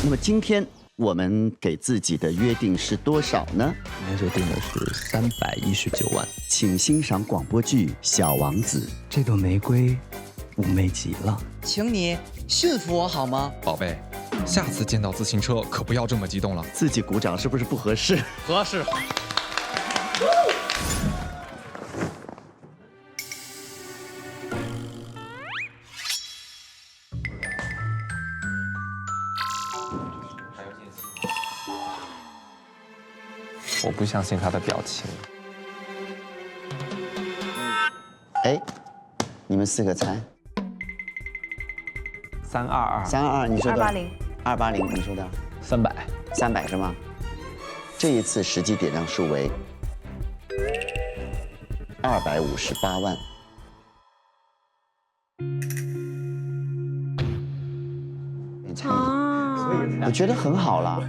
那么今天我们给自己的约定是多少呢？今天就定的是319万。请欣赏广播剧《小王子》。这朵玫瑰妩媚极了，请你驯服我好吗？宝贝，下次见到自行车可不要这么激动了。自己鼓掌是不是不合适？合适。我不相信他的表情。哎，你们4个猜。322，你说的280。280，你说的300。300是吗？这一次实际点亮数为258万。我觉得很好了，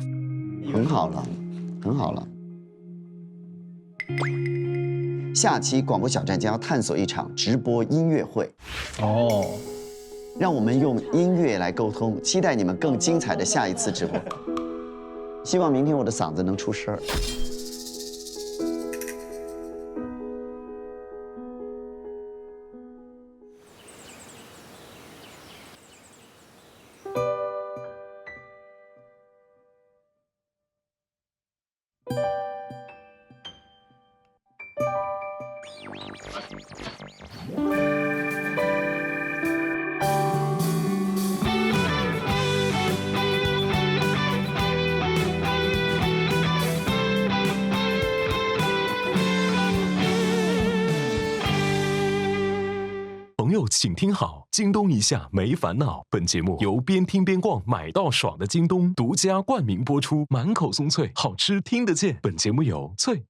很好了，很好了。下期广播小站将要探索一场直播音乐会。哦，让我们用音乐来沟通，期待你们更精彩的下一次直播。希望明天我的嗓子能出声儿。朋友，请听好，京东一下没烦恼。本节目由边听边逛买到爽的京东独家冠名播出，满口松脆，好吃听得见。本节目由脆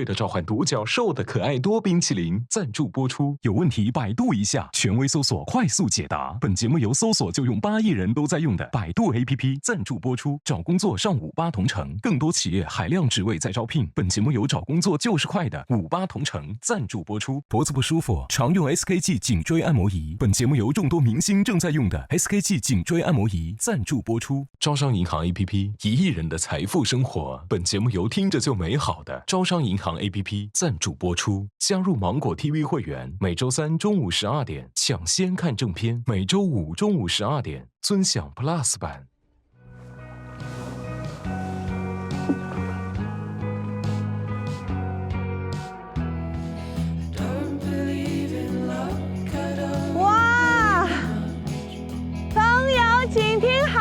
的召唤独角兽的可爱多冰淇淋赞助播出。有问题百度一下，权威搜索快速解答。本节目由搜索就用8亿人都在用的百度 APP 赞助播出。找工作上58同城，更多企业海量职位在招聘。本节目由找工作就是快的58同城赞助播出。脖子不舒服，常用 SKG 颈椎按摩仪。本节目由众多明星正在用的 SKG 颈椎按摩仪赞助播出。招商银行 APP 1亿人的财富生活。本节目由听着就美好的招商银行 APP 赞助播出。加入芒果 TV 会员，每周3中午12点抢先看正片，每周5中午12点尊享 Plus 版。哇，朋友请听好。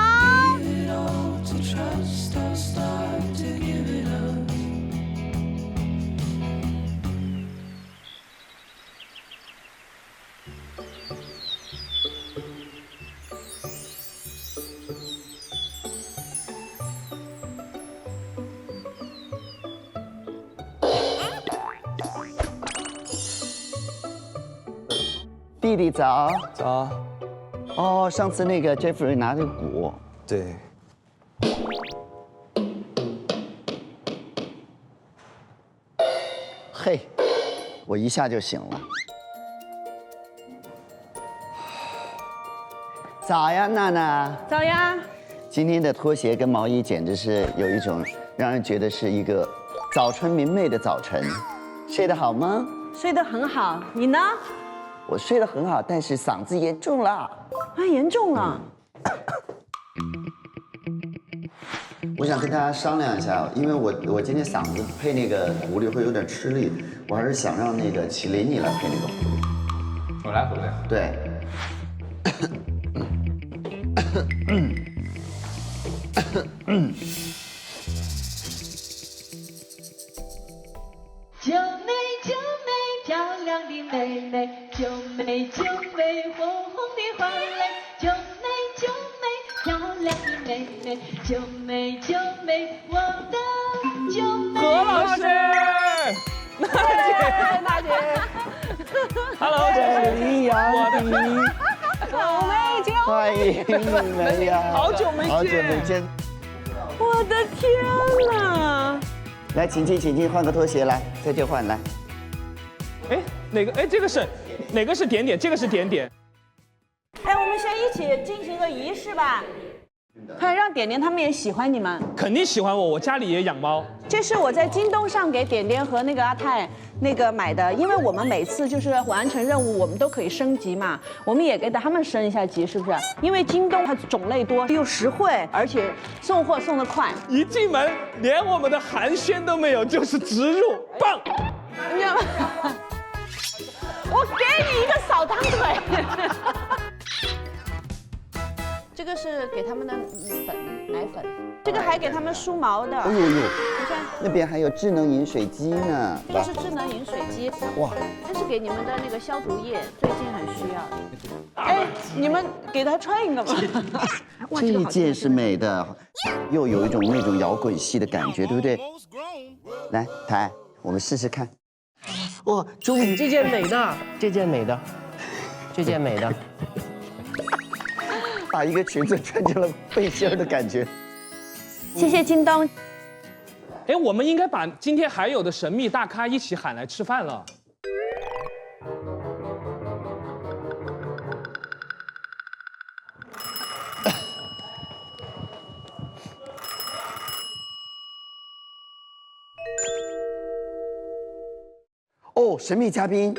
弟弟早。早。哦，上次那个 Jeffrey 拿着鼓。对。嘿，我一下就醒了。早呀，娜娜。早呀。今天的拖鞋跟毛衣简直是有一种让人觉得是一个早春明媚的早晨。睡得好吗？睡得很好，你呢？我睡得很好，但是嗓子严重了。啊，严重了。我想跟大家商量一下，因为我今天嗓子配那个狐狸会有点吃力，我还是想让那个麒麟你来配那个狐狸。我来回来。对。九妹九妹，漂亮的妹妹，九妹九妹，红红的花蕾，九妹九妹，漂亮的妹妹，九妹九妹，我的九妹。何老师，娜姐，Hello， 这里有你，九妹九妹，欢迎你们呀！好久没见，好久没见。我的天哪！来，请进，换个拖鞋来，在这换来。哎，哪个？哎，这个是哪个是点点？这个是点点。哎，我们先一起进行个仪式吧。快让点点他们也喜欢你们。肯定喜欢我，我家里也养猫。这是我在京东上给点点和那个阿泰买的，因为我们每次就是完成任务，我们都可以升级嘛，我们也给他们升一下级，是不是？因为京东它种类多又实惠，而且送货送得快。一进门连我们的寒暄都没有，就是直入，棒！你知道吗？我给你一个扫堂腿。这个是给他们的奶粉，这个还给他们梳毛的。哎呦呦，你看，那边还有智能饮水机呢。这是智能饮水机。哇，这是给你们的那个消毒液，最近很需要。哎，你们给他穿一个吧。这一件是美的，又有一种那种摇滚系的感觉，对不对？来，台，我们试试看。哇，终于这件美的，这件美的，这件美的。把一个裙子穿成了背心儿的感觉。谢谢京东。哎，我们应该把今天还有的神秘大咖一起喊来吃饭了。哦，神秘嘉宾。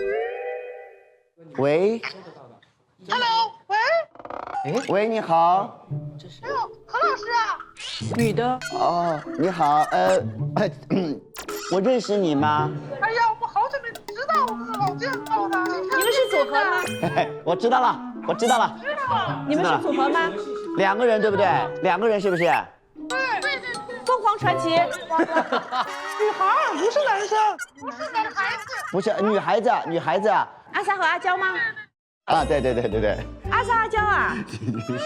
喂。Hello， 喂。喂，你好。哎呦，何老师啊。女的。哦，你好，我认识你吗？哎呀，我好久没知道我们老见到了。你们是组合吗？我知道了，我知道了。你们是组合吗？2个人对不对？2个人是不是？对。凤凰传奇。女孩不是男生，不是男孩子。不是女孩子。阿 sa 和阿娇吗？啊，对。阿 sa 阿娇啊。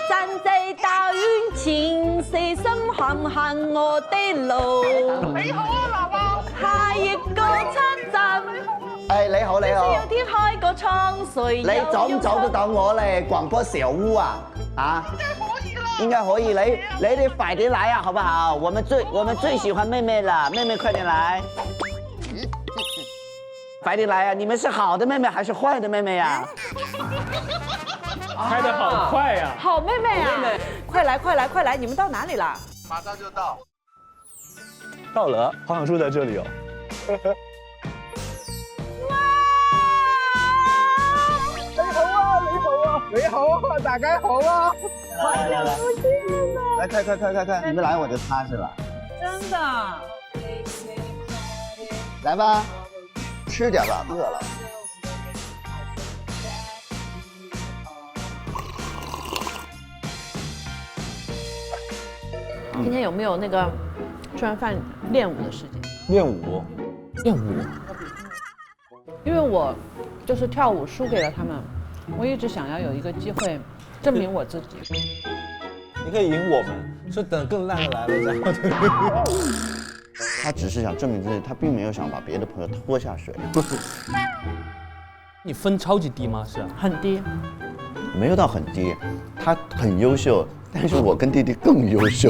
站在大雲前，細心看看我的路。你好啊，姥姥。下一個車站。哎，你好。有天開個倉，誰你走唔走得到我嚟廣播小屋啊？啊？應該可以。你哋快點來啊，好不好？我們最喜歡妹妹了，妹妹快點來。快點來啊！你們是好的妹妹還是壞的妹妹呀？開得好快呀！好妹妹啊！快來！你們到哪裡了？馬上就到。到了，好想住在這裡哦。你好啊，大家好啊！來，快！你們來我就踏實了。真的。來吧，吃點吧，餓了。今天有沒有那個吃完飯練舞的時間？練舞。因為我就是跳舞輸給了他們，我一直想要有一個機會證明我自己。你可以贏我們，就等更爛的來了這樣。他只是想證明自己，他並沒有想把別的朋友拖下水。你分超級低嗎？是很低。沒有到很低，他很優秀，但是我跟弟弟更優秀。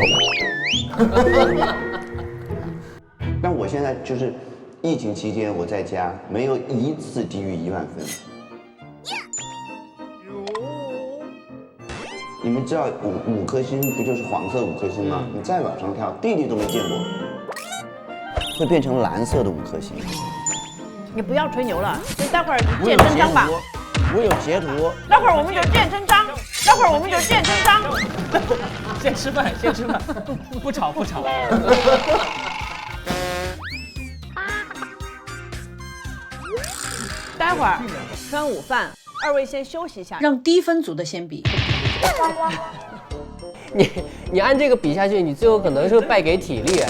但我現在就是疫情期間我在家，沒有一次低於1萬分。你們知道五顆星不就是黃色5顆星嗎？你再往上跳，弟弟都沒見過，會變成藍色的5顆星。你不要吹牛了，就待會兒見真章吧。我有截圖。待會兒我們就見真章。先吃飯，不吵。待會兒吃完午飯，2位先休息一下，讓低分組的先比。你按這個比下去，你最後可能是敗給體力。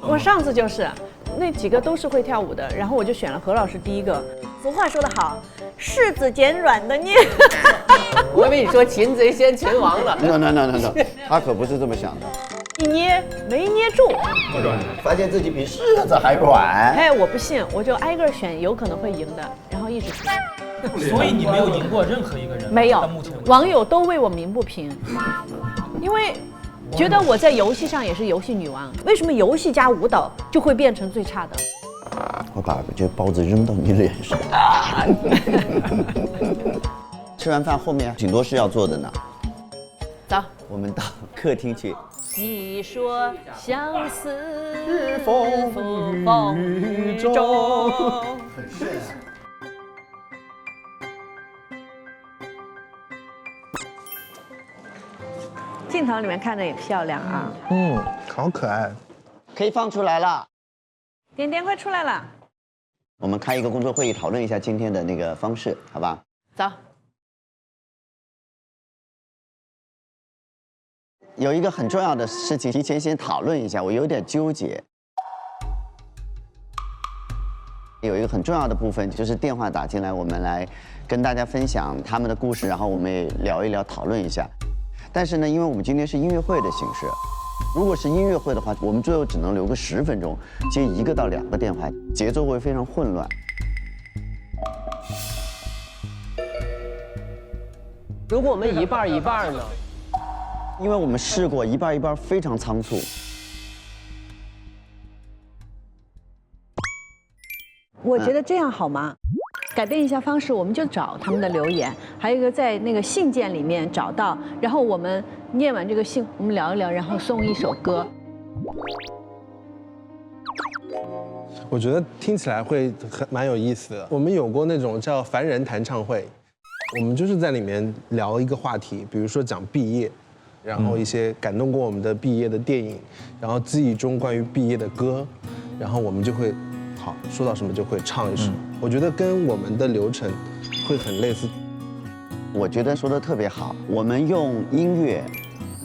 我上次就是那幾個都是會跳舞的，然後我就選了何老師第一個。俗話說得好，柿子撿軟的捏。我以為你說擒賊先擒王了。No， 他可不是這麼想的。一捏沒捏住，發現自己比柿子還軟。哎，我不信，我就挨個選，有可能會贏的，然後一直選。所以你沒有贏過任何一個人？沒有，網友都為我鳴不平，因為覺得我在遊戲上也是遊戲女王，為什麼遊戲加舞蹈就會變成最差的？我把這個包子扔到你臉上。吃完飯後面挺多事要做的呢。走，我们到客厅去。你说相思风雨中。很顺啊。镜头里面看着也漂亮啊。好可爱。可以放出来了。点点快出来了。我们开一个工作会议，讨论一下今天的那个方式，好吧？走。有一个很重要的事情，提前先讨论一下，我有点纠结。有一个很重要的部分就是电话打进来，我们来跟大家分享他们的故事，然后我们也聊一聊，讨论一下。但是呢，因为我们今天是音乐会的形式，如果是音乐会的话，我们最后只能留个10分钟，接1个到2个电话，节奏会非常混乱。如果我们一半一半呢？因为我们试过一半一半，非常仓促。我觉得这样好吗？改变一下方式，我们就找他们的留言，还有一个在那个信件里面找到，然后我们念完这个信，我们聊一聊，然后送一首歌。我觉得听起来会蛮有意思的。我们有过那种叫凡人弹唱会，我们就是在里面聊一个话题，比如说讲毕业，然后一些感动过我们的毕业的电影，然后记忆中关于毕业的歌，然后我们就会好说到什么就会唱一首。我觉得跟我们的流程会很类似。我觉得说的特别好，我们用音乐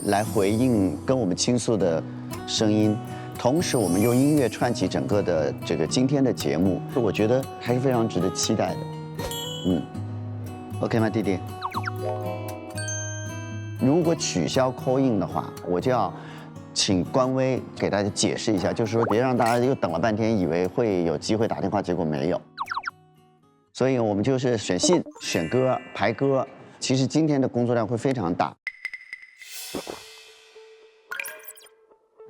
来回应跟我们倾诉的声音，同时我们用音乐串起整个的这个今天的节目，我觉得还是非常值得期待的。OK 吗，弟弟？如果取消 call in 的话，我就要请官微给大家解释一下，就是说别让大家又等了半天，以为会有机会打电话，结果没有。所以我们就是选信、选歌、排歌。其实今天的工作量会非常大，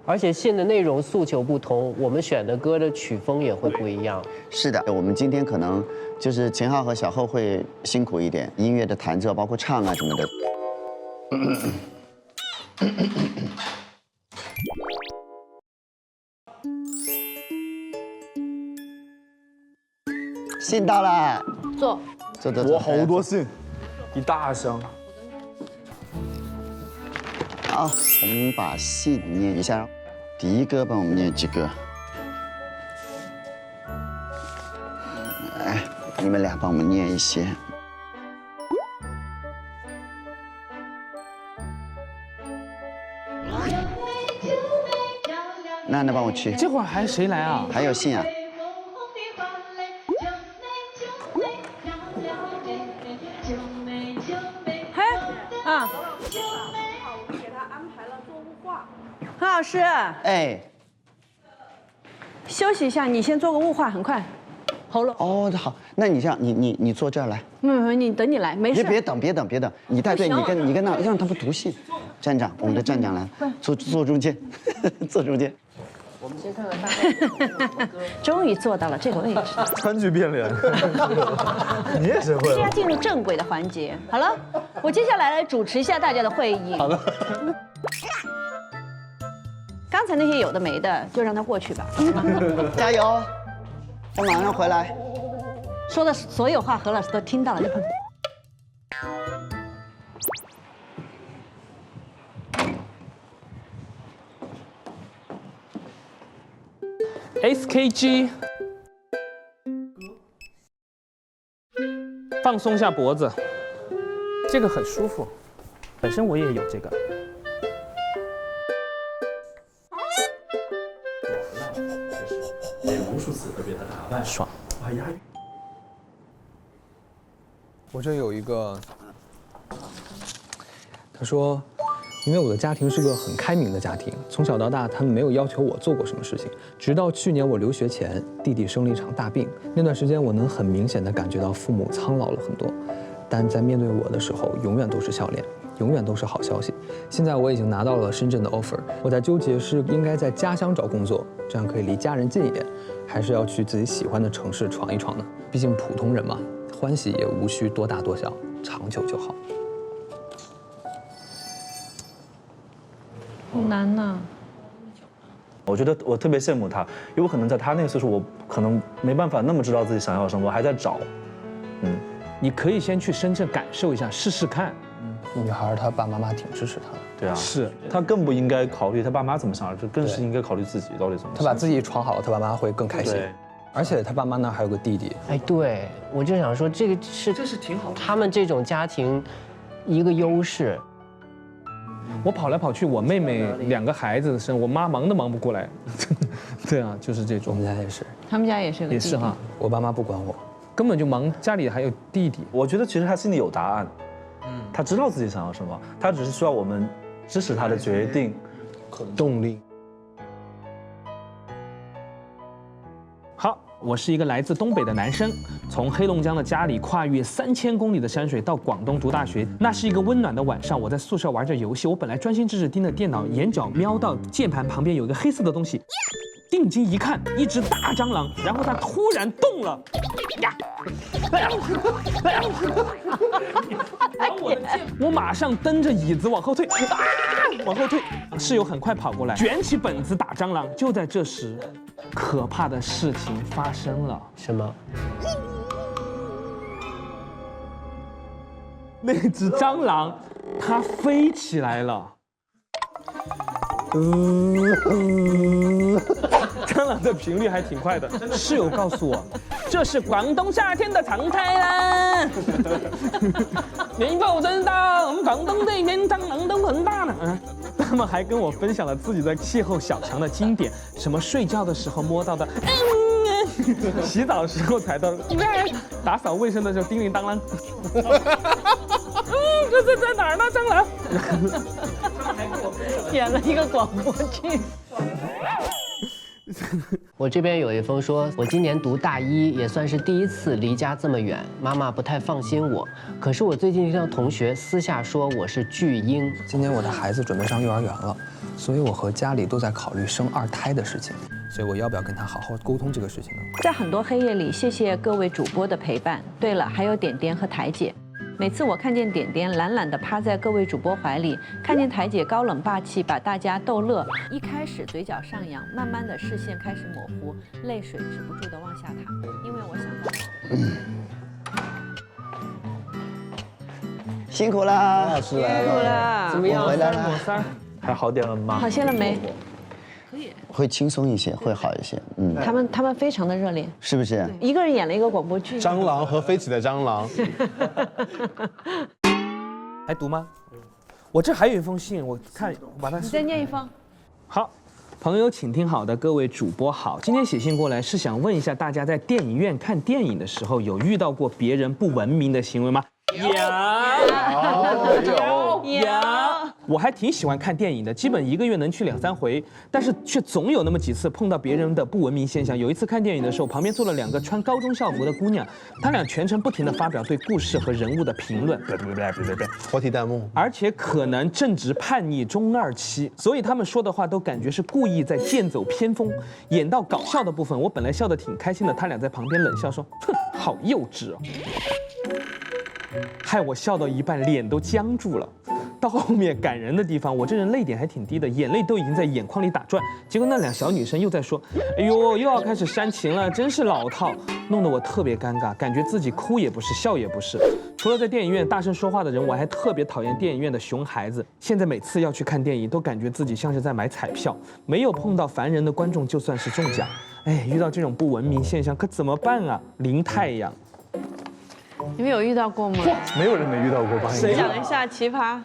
而且信的内容诉求不同，我们选的歌的曲风也会不一样。是的，我们今天可能就是秦昊和小后会辛苦一点，音乐的弹奏包括唱啊什么的。信到了，坐。坐。我好多信，一大箱。好，我们把信念一下。第一个帮我们念几个。来，你们俩帮我们念一些。那帮我去。这会儿还谁来啊？还有信啊。嘿，啊。给他安排了做雾化。何老师。哎。休息一下，你先做个雾化，很快。喉咙。哦，好，那你这样，你坐这儿来。你等你来，没事。别等，你带队，你跟那让他们读信。站长，我们的站长来，坐中间，坐中间。我们先看看大概。终于坐到了这个位置。川剧变脸，你也学会了。现在进入正轨的环节。好了，我接下来来主持一下大家的会议。好的。刚才那些有的没的，就让他过去吧。加油！我马上回来。说的所有话，何老师都听到了。SKG， 放松下脖子，这个很舒服，本身我也有这个。无数次的被他打败，爽。哎呀，我这有一个，他说，因为我的家庭是个很开明的家庭，从小到大他们没有要求我做过什么事情，直到去年我留学前，弟弟生了一场大病，那段时间我能很明显的感觉到父母苍老了很多，但在面对我的时候，永远都是笑脸，永远都是好消息。现在我已经拿到了深圳的 offer， 我在纠结是应该在家乡找工作，这样可以离家人近一点，还是要去自己喜欢的城市闯一闯呢？毕竟普通人嘛，欢喜也无需多大多小，长久就好。好难呐。我觉得我特别羡慕他，因为我可能在他那个岁数，我可能没办法那么知道自己想要什么，我还在找。你可以先去深圳感受一下，试试看。女孩她爸爸妈妈挺支持她的。对啊，是他更不应该考虑他爸妈怎么想，这更是应该考虑自己到底怎么想。他把自己闯好了，他爸妈会更开心。而且他爸妈那还有个弟弟。哎，对，我就想说这是挺好的。他们这种家庭一个优势。我跑来跑去，我妹妹2个孩子的生，我妈忙都忙不过来。对啊，就是这种。我们家也是。他们家也是个弟弟。也是哈，我爸妈不管我，根本就忙，家里还有弟弟。我觉得其实他心里有答案，他知道自己想要什么，他只是需要我们支持他的决定，动力。好，我是一个来自东北的男生，从黑龙江的家里跨越3000公里的山水到广东读大学。那是一个温暖的晚上，我在宿舍玩着游戏，我本来专心致志盯着电脑，眼角瞄到键盘旁边有一个黑色的东西，定睛一看，一只大蟑螂，然后它突然动了，呀！我马上蹬着椅子往后退，往后退。室友很快跑过来，卷起本子打蟑螂。就在这时，可怕的事情发生了。什么？那只蟑螂，它飞起来了。蟑螂的频率还挺快的。室友告诉我，这是广东夏天的常态啦。你不知道，我们广东这边蟑螂都很大呢。他们还跟我分享了自己在邂逅小强的经典，什么睡觉的时候摸到的，洗澡的时候踩到的，打扫卫生的时候叮铃当啷。这是在哪儿呢？蟑螂。演了一个广播剧。我这边有一封说，我今年读大1，也算是第一次离家这么远，妈妈不太放心我。可是我最近听到同学私下说我是巨婴。今年我的孩子准备上幼儿园了，所以我和家里都在考虑生2胎的事情。所以我要不要跟他好好沟通这个事情呢？在很多黑夜里，谢谢各位主播的陪伴。对了，还有点点和台姐。每次我看见点点懒懒地趴在各位主播怀里，看见台姐高冷霸气，把大家逗乐。一开始嘴角上扬，慢慢的视线开始模糊，泪水止不住的往下淌。因为我想到，辛苦啦，老师来辛苦了，了，怎么样？回来了，抹腮，还好点了吗？好些了没？会轻松一些，会好一些。他们非常的热烈，是不是？一个人演了一个广播剧。蟑螂和飞起的蟑螂。还读吗？我这还有一封信，我看我把它。你再念一封。好，朋友请听好的，各位主播好，今天写信过来是想问一下大家，在电影院看电影的时候，有遇到过别人不文明的行为吗？有。我还挺喜欢看电影的，基本1个月能去2、3回，但是却总有那么几次碰到别人的不文明现象。有一次看电影的时候，旁边坐了2个穿高中校服的姑娘，她俩全程不停地发表对故事和人物的评论，活体弹幕，而且可能正值叛逆中2期，所以他们说的话都感觉是故意在剑走偏锋。演到搞笑的部分，我本来笑得挺开心的，他俩在旁边冷笑说：“哼，好幼稚哦。”害我笑到一半，脸都僵住了。到后面感人的地方，我这人泪点还挺低的，眼泪都已经在眼眶里打转。结果那2小女生又在说：“哎呦，又要开始煽情了，真是老套。”弄得我特别尴尬，感觉自己哭也不是，笑也不是。除了在电影院大声说话的人，我还特别讨厌电影院的熊孩子。现在每次要去看电影，都感觉自己像是在买彩票，没有碰到烦人的观众就算是中奖。哎，遇到这种不文明现象可怎么办啊？林太阳。你们有遇到过吗？没有人没遇到过吧？讲一下奇葩。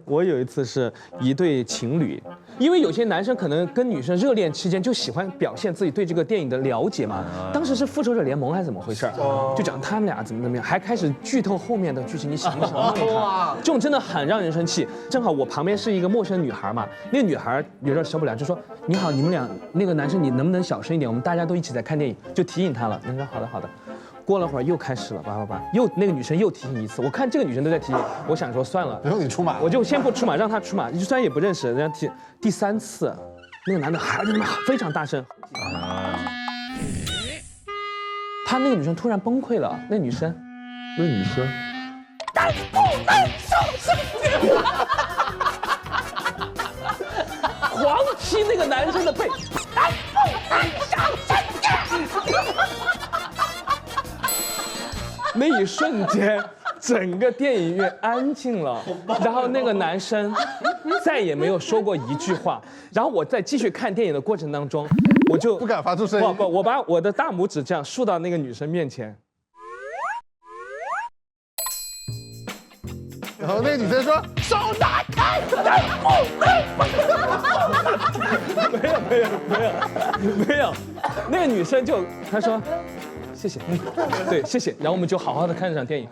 我有一次是一对情侣，因为有些男生可能跟女生热恋期间就喜欢表现自己对这个电影的了解嘛。当时是复仇者联盟还是怎么回事？就讲他们俩怎么样，还开始剧透后面的剧情，你想不想弄他？这种真的很让人生气。正好我旁边是一个陌生女孩嘛，那个女孩有点受不了，就说：“你好，你们俩那个男生你能不能小声一点？我们大家都一起在看电影。”就提醒他了。那说好的好的。过了会儿又开始了，又那个女生又提醒一次，我看这个女生都在提醒，我想说算了，不用你出马，我就先不出马，让她出马。虽然也不认识，人家提第3次，那个男的还在那非常大声，他那个女生突然崩溃了，那女生，狂踢那个男生的背。那一瞬间，整个电影院安静了，然后那个男生再也没有说过一句话。然后我在继续看电影的过程当中，我就不敢发出声音。不，我把我的大拇指这样竖到那个女生面前。然后那个女生说：“手拿开！”没有，那个女生就她说：“谢谢。”对，谢谢。然后我们就好好的看这场电影。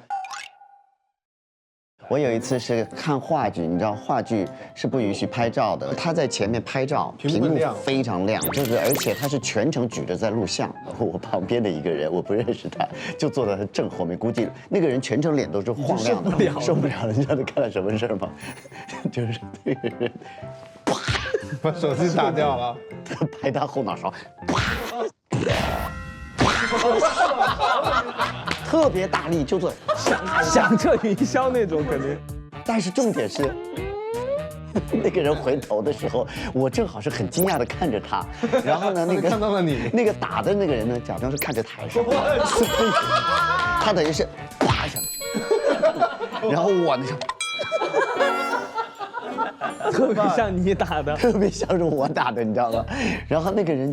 我有一次是看话剧，你知道话剧是不允许拍照的，他在前面拍照，屏幕非常亮，就是而且他是全程举着在录像。我旁边的一个人我不认识他，就坐在他正后面，估计那个人全程脸都是晃亮的，受不了了。你知道他干了什么事吗？就是那个人，啪，把手机打掉了，拍他后脑勺，特别大力，就做响彻云霄那种感觉。但是重点是，那个人回头的时候，我正好是很惊讶的看着他，然后呢，看到了你，那个打的那个人呢，假装是看着台上，他等于是啪上去，然后我呢就。特别像你打的，特别像是我打的，你知道吗？然后那个人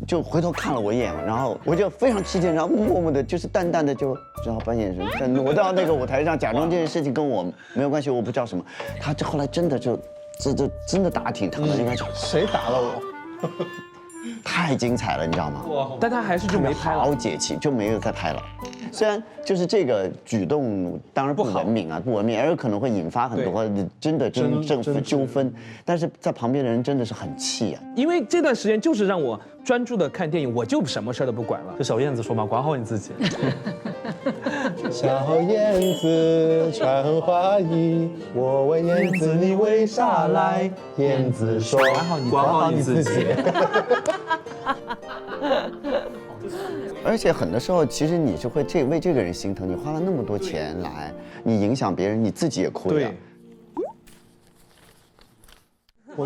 就回头看了我一眼，然后我就非常吃惊，然后默默的，就是淡淡的就只好把眼神再挪到那个舞台上，假装这件事情跟我没有关系，我不知道什么。他这后来真的这真的打挺疼的，应该说谁打了我？太精彩了，你知道吗？但他还是就没拍了，好解气，就没有再拍了。虽然就是这个举动当然不文明啊，不文明，而有可能会引发很多真的纠纷，但是在旁边的人真的是很气啊。因为这段时间就是让我专注的看电影，我就什么事都不管了。就小燕子说嘛，管好你自己。小燕子穿花衣，我问燕子你为啥来？燕子说管好你自己。而且很多时候，其实你是会为这个人心疼，你花了那么多钱来，你影响别人，你自己也哭了。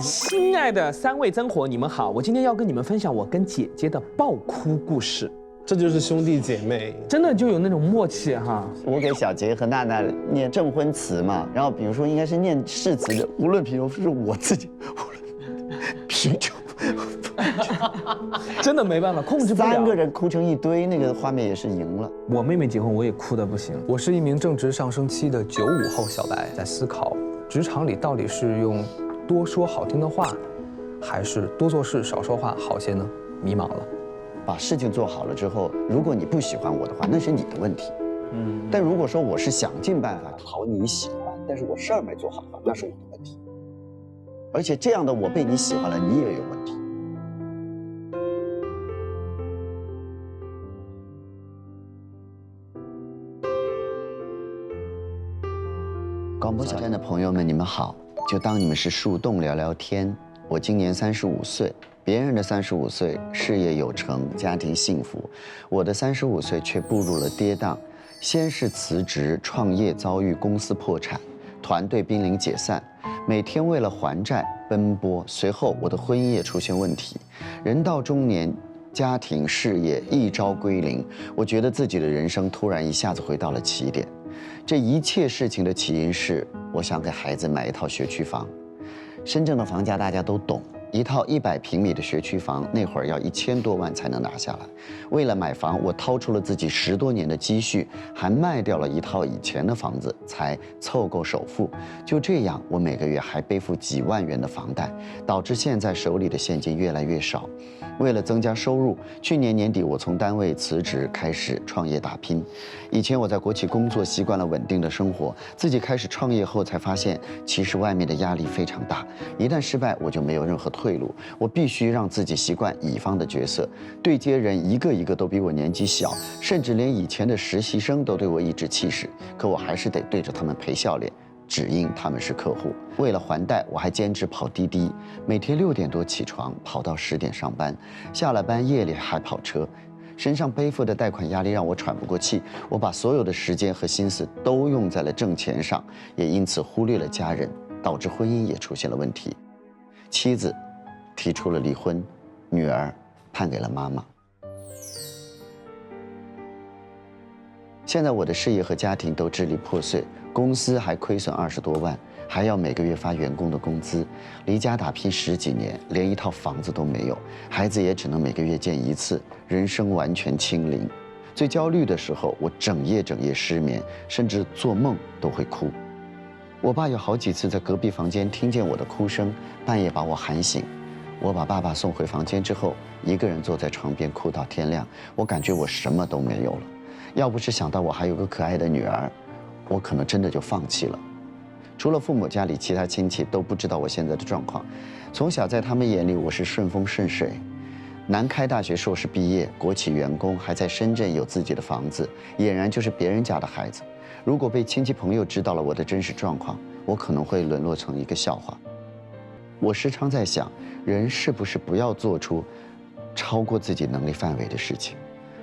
亲爱的3位增火，你们好，我今天要跟你们分享我跟姐姐的爆哭故事。这就是兄弟姐妹，真的就有那种默契哈。我给小杰和娜娜念证婚词嘛，然后比如说应该是念誓词的，无论贫穷是我自己，无论贫穷。真的没办法控制不了，3个人哭成一堆，那个画面也是赢了。我妹妹结婚，我也哭得不行。我是一名正值上升期的95后小白，在思考职场里到底是用多说好听的话，还是多做事少说话好些呢？迷茫了。把事情做好了之后，如果你不喜欢我的话，那是你的问题。但如果说我是想尽办法讨你喜欢，但是我事儿没做好的话，那是我的问题。而且这样的我被你喜欢了，你也有问题。广播小站的朋友们，你们好！就当你们是树洞聊聊天。我今年35岁，别人的35岁事业有成，家庭幸福，我的35岁却步入了跌宕。先是辞职创业，遭遇公司破产，团队濒临解散，每天为了还债奔波。随后我的婚姻也出现问题，人到中年，家庭事业一朝归零，我觉得自己的人生突然一下子回到了起点。这一切事情的起因是，我想给孩子买一套学区房。深圳的房价大家都懂，一套100平米的学区房，那会儿要1000多万才能拿下来。为了买房，我掏出了自己10多年的积蓄，还卖掉了一套以前的房子，才凑够首付。就这样，我每个月还背负几万元的房贷，导致现在手里的现金越来越少。为了增加收入，去年年底我从单位辞职，开始创业打拼。以前我在国企工作，习惯了稳定的生活，自己开始创业后才发现，其实外面的压力非常大。一旦失败，我就没有任何退路，我必须让自己习惯乙方的角色，对接人一个一个都比我年纪小，甚至连以前的实习生都对我颐指气使，可我还是得对着他们陪笑脸。只因他们是客户。为了还贷，我还兼职跑滴滴，每天6点多起床，跑到10点上班，下了班夜里还跑车，身上背负的贷款压力让我喘不过气。我把所有的时间和心思都用在了挣钱上，也因此忽略了家人，导致婚姻也出现了问题。妻子提出了离婚，女儿判给了妈妈。现在我的事业和家庭都支离破碎，公司还亏损20多万，还要每个月发员工的工资，离家打拼10几年，连一套房子都没有，孩子也只能每个月见1次，人生完全清零。最焦虑的时候，我整夜失眠，甚至做梦都会哭。我爸有好几次在隔壁房间听见我的哭声，半夜把我喊醒。我把爸爸送回房间之后，一个人坐在床边哭到天亮。我感觉我什么都没有了。要不是想到我还有个可爱的女儿，我可能真的就放弃了。除了父母家里，其他亲戚都不知道我现在的状况。从小在他们眼里，我是顺风顺水，南开大学硕士毕业，国企员工，还在深圳有自己的房子，俨然就是别人家的孩子。如果被亲戚朋友知道了我的真实状况，我可能会沦落成一个笑话。我时常在想，人是不是不要做出超过自己能力范围的事情？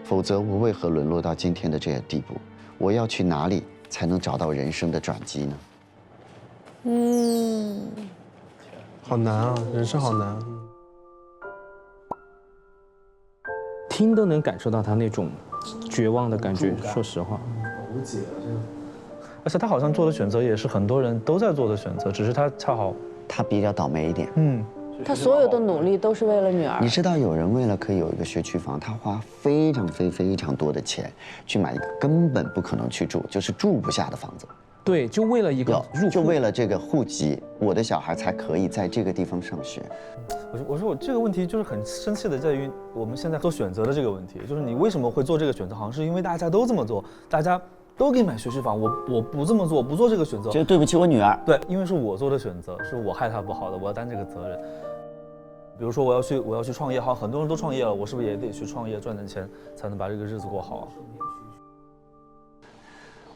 否则我为何沦落到今天的这个地步？我要去哪里才能找到人生的转机呢？好难啊，人生好难。听都能感受到他那种绝望的感觉。说实话，无解了这个。而且他好像做的选择也是很多人都在做的选择，只是他恰好他比较倒霉一点。他所有的努力都是为了女儿。你知道有人为了可以有一个学区房，他花非常多的钱去买一个根本不可能去住，就是住不下的房子。对，就为了一个入户，就为了这个户籍，我的小孩才可以在这个地方上学。我说我这个问题就是很生气的，在于我们现在做选择的这个问题，就是你为什么会做这个选择？好像是因为大家都这么做，大家都给你买学区房，我不这么做，不做这个选择，就对不起我女儿。对，因为是我做的选择，是我害她不好的，我要担这个责任。比如说我要去创业，好像很多人都创业了，我是不是也得去创业赚点钱，才能把这个日子过好啊？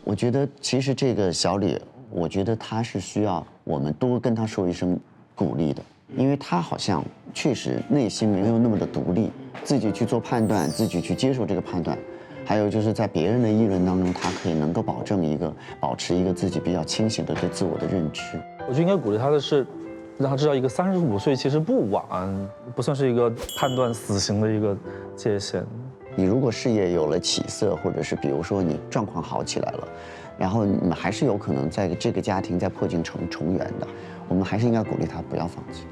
我觉得其实这个小李，我觉得他是需要我们多跟他说一声鼓励的，因为他好像确实内心没有那么的独立，自己去做判断，自己去接受这个判断，还有就是在别人的议论当中，他可以能够保持一个自己比较清醒的对自我的认知。我觉得应该鼓励他的是，让他知道一个35岁其实不晚，不算是一个判断死刑的一个界限。你如果事业有了起色，或者是比如说你状况好起来了，然后你们还是有可能在这个家庭在破镜重圆的，我们还是应该鼓励他不要放弃。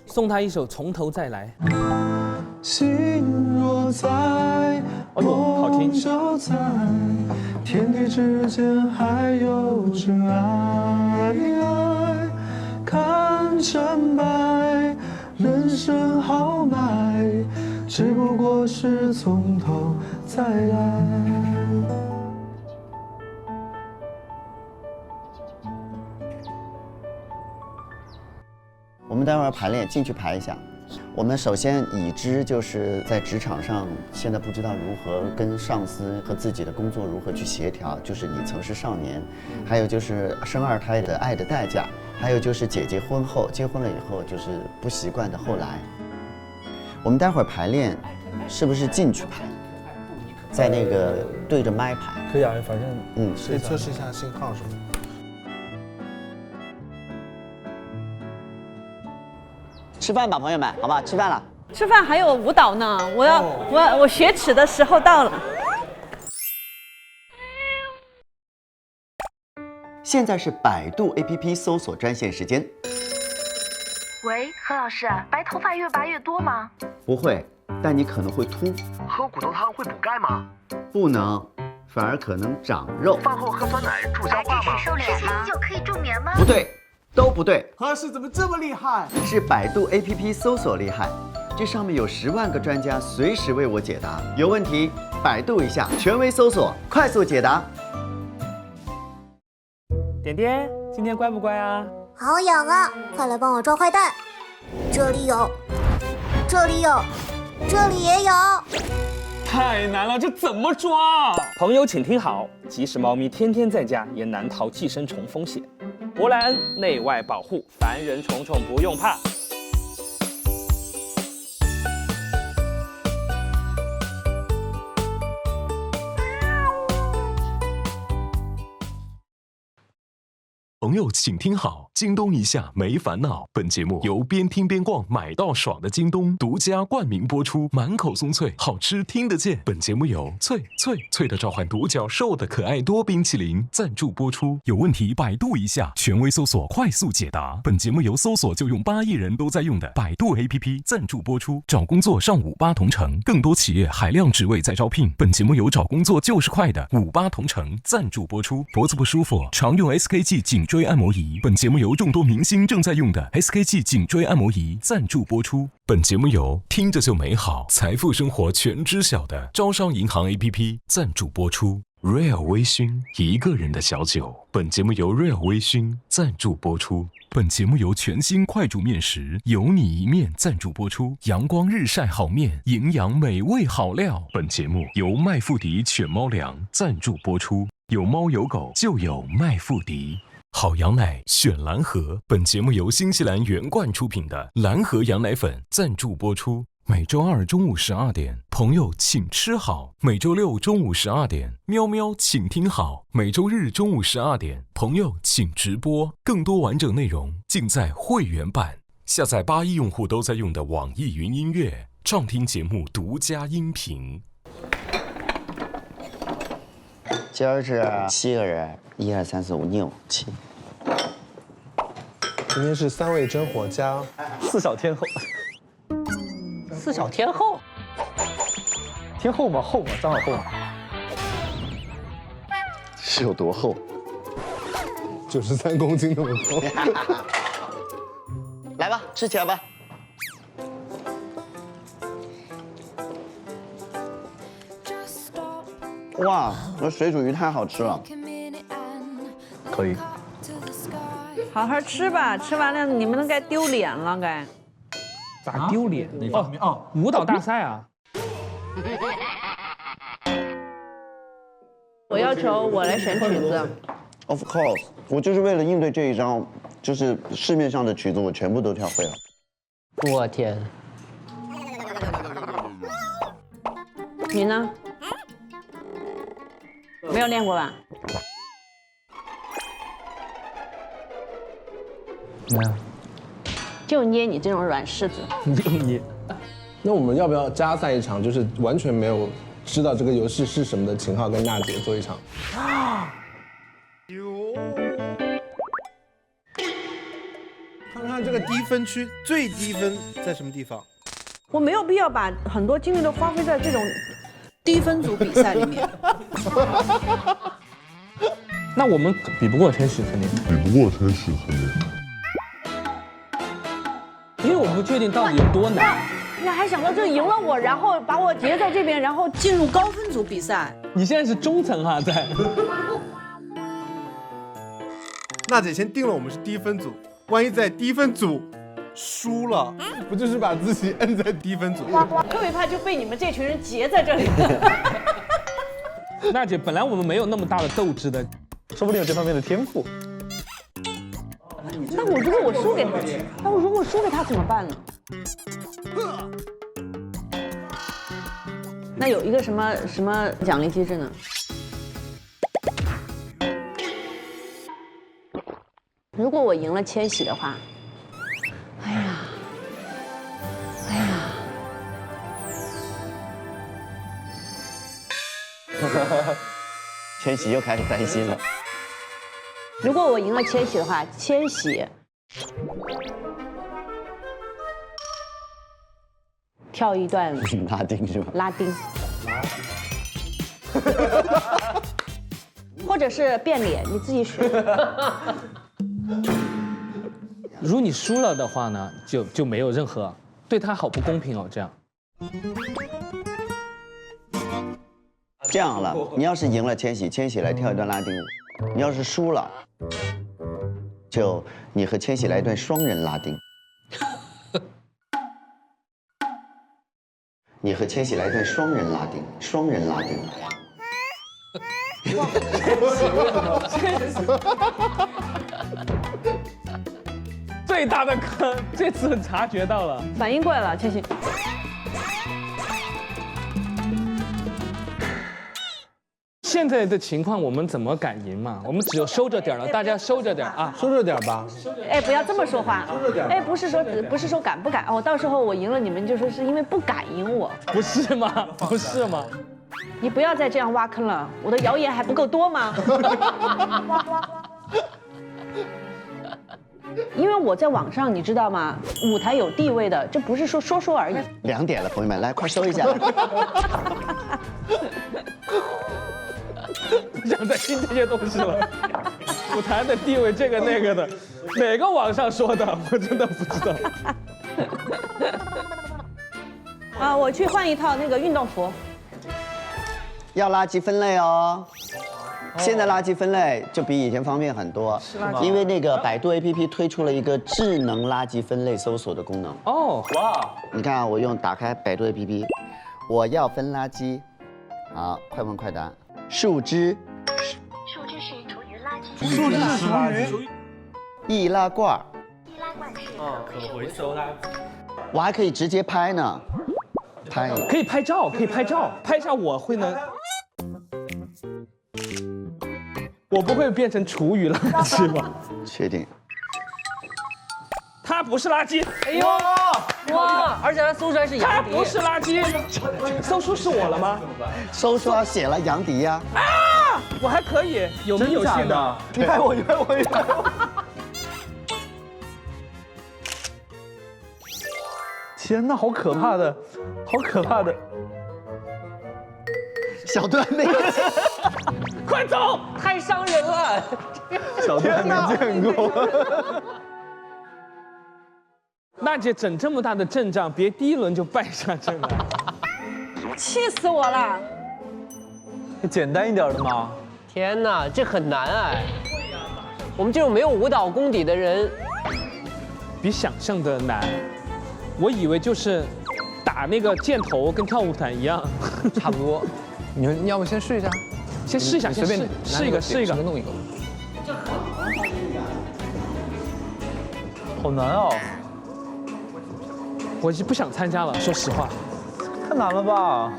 送他一首《从头再来》。心若在，梦就在，天地之间还有真爱。看成败，人生豪迈，只不过是从头再来。我们待会儿排练，进去排一下。我们首先已知就是在职场上，现在不知道如何跟上司和自己的工作如何去协调，就是你曾是少年，还有就是生2胎的爱的代价，还有就是姐姐婚后结婚了以后就是不习惯的后来。我们待会儿排练，是不是进去排，在那个对着麦排？可以啊，反正可以测试一下信号什么的。吃饭吧，朋友们，好吧，吃饭了。吃饭还有舞蹈呢，我雪耻的时候到了。现在是百度 APP 搜索专线时间。喂，何老师，白头发越拔越多吗？不会，但你可能会秃。喝骨头汤会补钙吗？不能，反而可能长肉。饭后喝酸奶助消化吗？瘦脸吗？吃就可以助眠吗？不对。都不对，何老师怎么这么厉害？是百度 APP 搜索厉害，这上面有10万个专家随时为我解答，有问题百度一下，权威搜索，快速解答。点点，今天乖不乖啊？好痒啊！快来帮我抓坏蛋，这里有，这里有，这里也有。太难了，这怎么抓？朋友请听好，即使猫咪天天在家，也难逃寄生虫风险。伯莱恩内外保护，烦人虫虫不用怕。朋友请听好，京东一下没烦恼。本节目由边听边逛买到爽的京东独家冠名播出，满口松脆，好吃听得见。本节目由脆的召唤独角兽的可爱多冰淇淋赞助播出。有问题百度一下，权威搜索快速解答。本节目由搜索就用8亿人都在用的百度 APP 赞助播出。找工作上58同城，更多企业海量职位在招聘。本节目由找工作就是快的58同城赞助播出。脖子不舒服，常用 SKG 颈椎按摩仪。本节目由众多明星正在用的 SKG 颈椎按摩仪赞助播出。本节目由听着就美好，财富生活全知晓的招商银行 APP 赞助播出。Real 微醺，一个人的小酒。本节目由 Real 微醺赞助播出。本节目由全新快煮面食有你一面赞助播出。阳光日晒好面，营养美味好料。本节目由麦富迪犬猫粮赞助播出。有猫有狗就有麦富迪。好羊奶选蓝河。本节目由新西兰原罐出品的蓝河羊奶粉赞助播出。每周二中午12点，朋友请吃好；每周六中午12点，喵喵请听好；每周日中午12点，朋友请直播。更多完整内容尽在会员版。下载8亿用户都在用的网易云音乐，畅听节目独家音频。今儿是7个人，1、2、3、4、5、6、7。今天是3味真火加4小天后。4小天后，天后吗？后吗？张小后吗？是有多厚？93公斤那么厚。来吧，吃起来吧。哇，这水煮鱼太好吃了。可以。好好吃吧，吃完了你们都该丢脸了，该。咋丢脸？舞蹈大赛啊！我要求我来选曲子。Of course， 我就是为了应对这一招，就是市面上的曲子我全部都跳会了。我天！你呢？没有练过吧？没有。就捏你这种软柿子，就捏。那我们要不要加赛一场？就是完全没有知道这个游戏是什么的秦昊跟娜姐做一场。看看这个低分区，最低分在什么地方？我没有必要把很多精力都花费在这种低分组比赛里面。那我们比不过天使肯定。因为我不确定到底有多难。你还想到这赢了我，然后把我截在这边，然后进入高分组比赛？你现在是中层哈，在。娜姐先定了我们是低分组，万一在低分组输了，不就是把自己摁在低分组？特别怕就被你们这群人截在这里。娜姐，本来我们没有那么大的斗志的，说不定有这方面的天赋。那我如果我输给他，那我如果输给他怎么办呢？那有一个什么奖励机制呢？如果我赢了千玺的话，哎呀，千玺又开始担心了。如果我赢了千玺的话，千玺跳一段拉丁是吧？拉丁，或者是变脸，你自己选。如果你输了的话呢，就没有任何，对他好不公平哦，这样。这样好了，你要是赢了千玺，千玺来跳一段拉丁舞；你要是输了，就你和千玺来一段双人拉丁。你和千玺来一段双人拉丁，双人拉丁。最大的坑，这次察觉到了，反应过来了，千玺。现在的情况我们怎么敢赢嘛？我们只有收着点了，大家收着点啊，收着点吧。哎，不要这么说话。哎，不是说敢不敢哦，到时候我赢了你们就说是因为不敢赢我，不是吗？不是吗？你不要再这样挖坑了，我的谣言还不够多吗？因为我在网上，你知道吗？舞台有地位的，这不是说而已。2点了，朋友们，来快收一下。不想再听这些东西了。舞台的地位，这个那个的，哪个网上说的，我真的不知道。啊，我去换一套那个运动服。要垃圾分类哦。现在垃圾分类就比以前方便很多，因为那个百度 APP 推出了一个智能垃圾分类搜索的功能。哦，哇！你看啊，我打开百度 APP， 我要分垃圾，好，快问快答。树枝是厨余垃圾。树枝是厨余。易拉罐。可回收垃圾。我还可以直接拍呢，拍可以拍照，拍下我会呢。我不会变成厨余垃圾吧？确定。它不是垃圾。哎呦，哇！而且它搜出来是它不是垃圾。搜出是我了吗？搜出写了杨迪呀。啊！我还可以，有没有性的？你拍我，你拍我，你拍我！天哪，好可怕的，好可怕的！小段没有。快走！太伤人了，小段没见过。娜姐整这么大的阵仗，别第一轮就败下阵来，气死我了！简单一点的嘛。天哪，这很难哎。我们这种没有舞蹈功底的人，比想象的难。我以为就是打那个箭头跟跳舞毯一样，差不多。你要不先试一下？先试一下，随便试一个，随便弄一个。好难哦！我就不想参加了，说实话。太难了吧？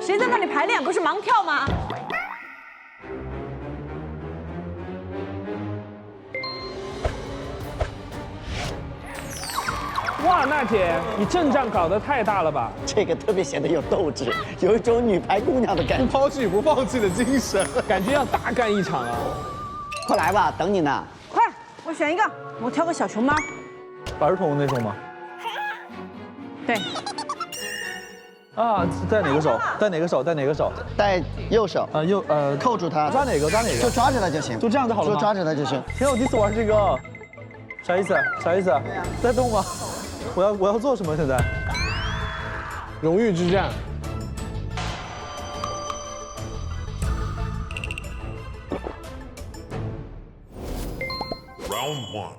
谁在那里排练？不是盲跳吗？哇，娜姐，你阵仗搞得太大了吧？这个特别显得有斗志，有一种女排姑娘的感觉。不抛弃不放弃的精神，感觉要大干一场啊！快来吧，等你呢。快，我选一个，我挑个小熊猫。儿童那种吗？对。啊，戴哪个手？戴哪个手？戴哪个手？戴右手。扣住它。抓哪个？抓哪个？就抓着它就行。就这样就好了吗？就抓着它就行。天，我第一次玩这个，啥意思？啥意思？在动吗？我要做什么现在？荣誉之战。Round 1,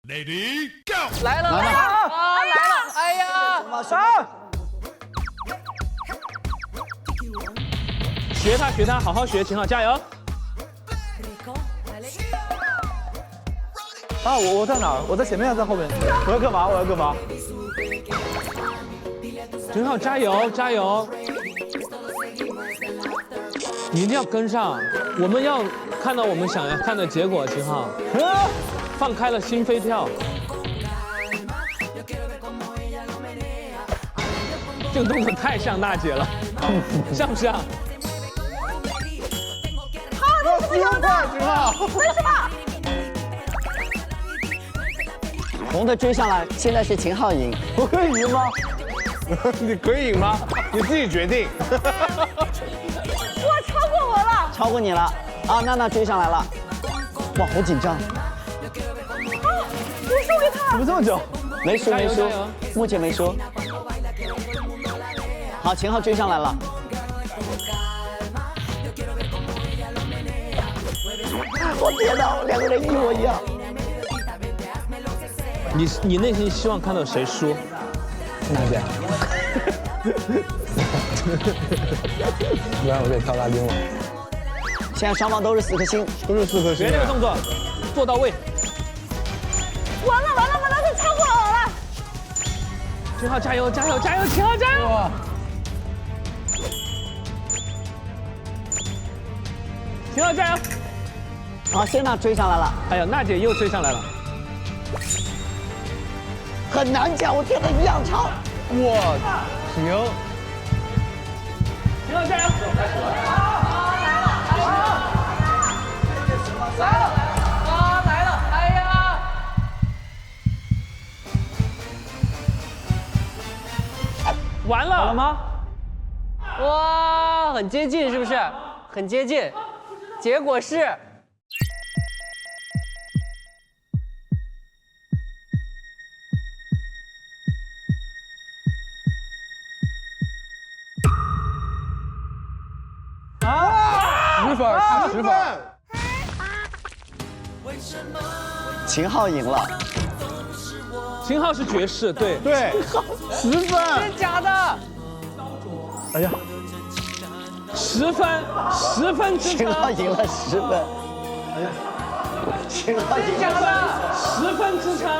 Lady Go！ 来了，来了，哎呀，学他，好好学，秦昊加油！啊，我在哪儿？我在前面还是在后面？我要干嘛？秦昊加油！你一定要跟上，我们要看到我们想要看的结果，秦昊。放开了心飞跳。这个动作太像娜姐了，像不像？好，这是有的，为什么？红的追上来，现在是秦昊赢，我可以赢吗？你可以赢吗？你自己决定。哇，超过我了！超过你了啊！娜追上来了，哇，好紧张。我输给他，怎么这么久？没输，目前没输。好，秦昊追上来了。我天哪，两个人一模一样。你内心希望看到谁输？娜姐。不然我得跳拉丁了。现在双方都是4颗星，别那个动作，做到位。完了，他超过我了！秦昊加油，秦昊加油！秦昊加油！好，谢娜追上来了。哎呀，娜姐又追上来了。很难讲，我天哪，一样长。哇，行。秦昊加油！来了！哎呀！完了。好了吗？哇，很接近，是不是？很接近，结果是。10分，10分。秦昊赢了。秦昊是绝世，对对，10分。真假的？哎呀，10分之差。秦昊赢了10分。哎呀，秦昊赢了10分之差。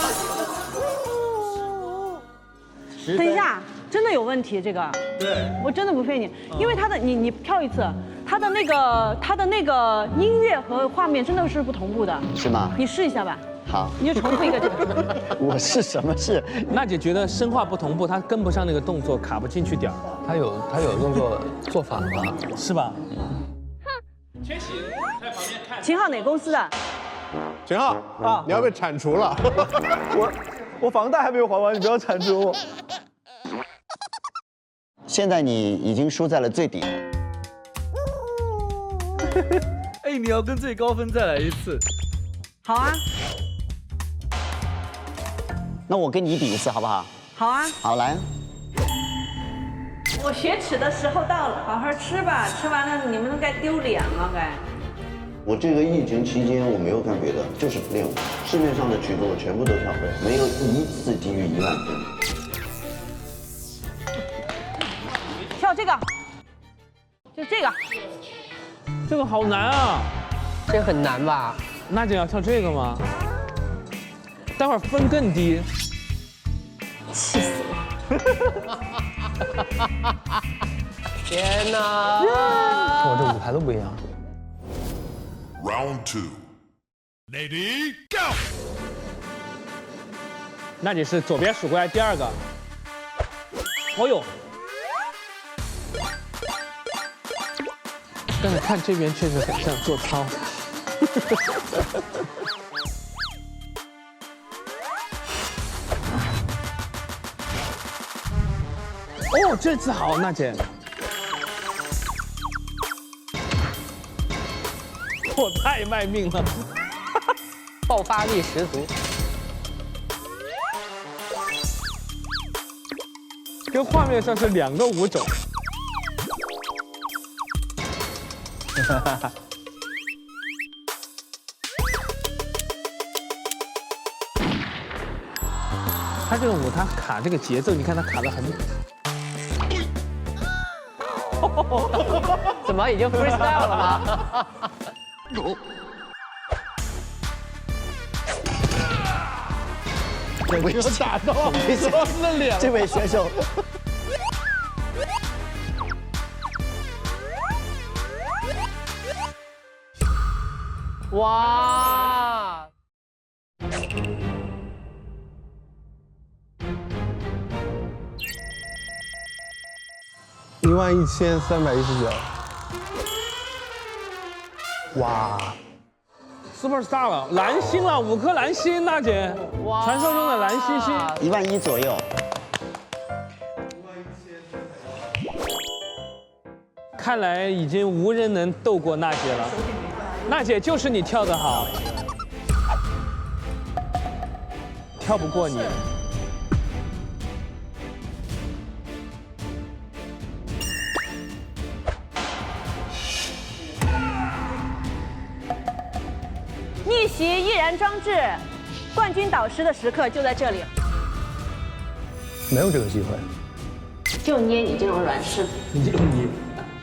等一下，真的有问题，这个。对。我真的不骗你，因为他的你跳一次，他的那个音乐和画面真的是不同步的。是吗？你试一下吧。好。你就重复一个这个。我是什么事？娜姐觉得声画不同步，她跟不上那个动作，卡不进去点儿。他有动作做反了，是吧？千玺在旁边看。秦昊哪公司的？秦昊啊，你要被铲除了。我房贷还没有还完，你不要铲除我。现在你已经输在了最底。哎，你要跟最高分再来一次。好啊。那我跟你比一次好不好？好啊。好，来。我雪耻的时候到了，好好吃吧，吃完了你们都该丢脸了该。我这个疫情期间我没有干别的，就是练舞。市面上的曲子我全部都跳会，没有一次低于1万分。跳这个，就这个。这个好难啊！这很难吧？娜姐要跳这个吗？待会儿分更低。气死我！天哪！我这舞台都不一样。Round 2, Lady Go！ 娜姐是左边数过来第2个。哦呦！但是看这边确实很像做操。哦，这次好，娜姐。我太卖命了，爆发力十足。跟画面上是2个舞种。他这个舞，他卡这个节奏，你看他卡得很。怎么已经 freestyle 了吗？没有打到双子脸。这位选手。哇！11319。哇 ！Superstar 了，蓝星了，5颗蓝星，娜姐，传说中的蓝星星，1万1左右。看来已经无人能斗过娜姐了。娜姐就是你跳得好，跳不过你。逆袭易燃装置，冠军导师的时刻就在这里。没有这个机会。就捏你这种软柿子。你就捏。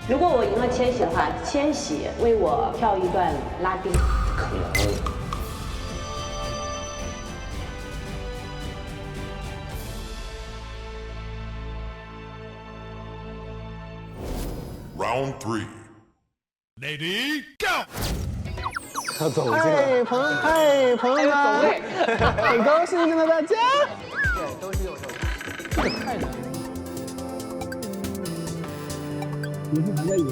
如果我赢了千玺的话，千玺为我跳一段拉丁。可以。Round 3, Lady Go。要走进来。朋友们，很高兴见到大家。对，都是右手。这个太难了。你是还在演吗？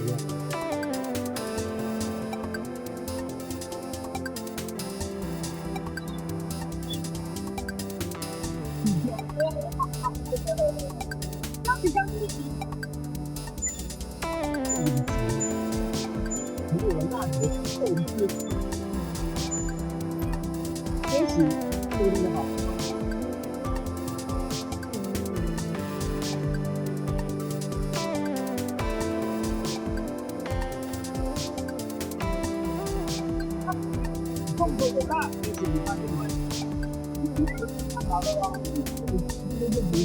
如果那你的后是开始对这个好。动作越大，而且你发现没？看到了吗？这个问题，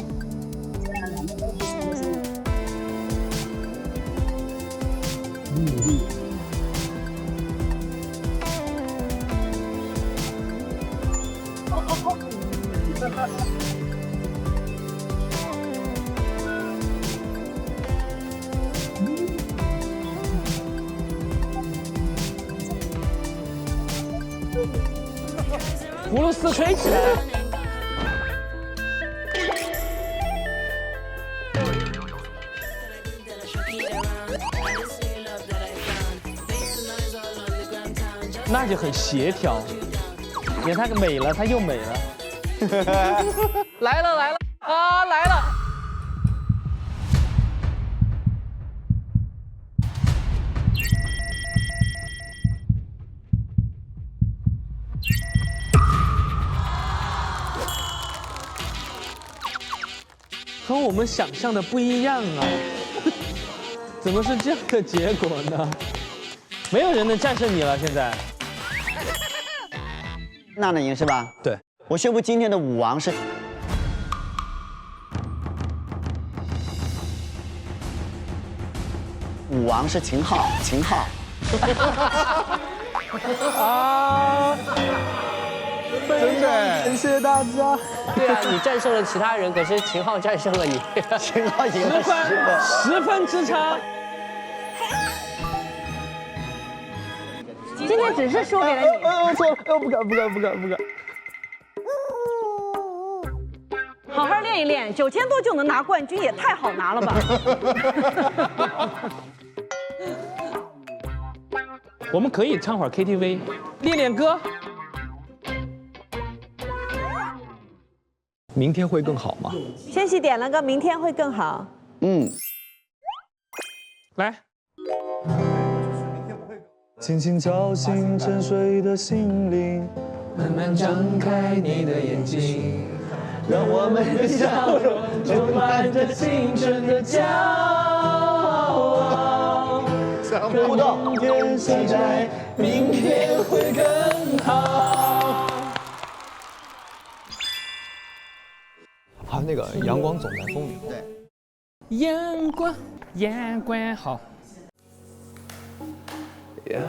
两个都不是的时候，很努力。葫芦丝吹起来。那就很协调。你看他美了，他又美了。来了来了啊来了！和我们想象的不一样啊！怎么是这样的结果呢？没有人能战胜你了，现在。娜娜赢是吧？对。我宣布今天的舞王是秦昊，秦昊。啊！真的，谢谢大家。对啊，你战胜了其他人，可是秦昊战胜了你。秦昊赢了10分之差。今天只是输给了你。错了，不敢。好好练一练，9000多就能拿冠军，也太好拿了吧！我们可以唱会儿 KTV， 练练歌。明天会更好吗？千玺点了个明天会更好。来。轻轻叫醒沉睡的心灵，慢慢张开你的眼睛，让我们的笑容充满着青春的骄傲。互动，明天期待明天会更好。啊，那个阳光总在风里。对。阳光好。阳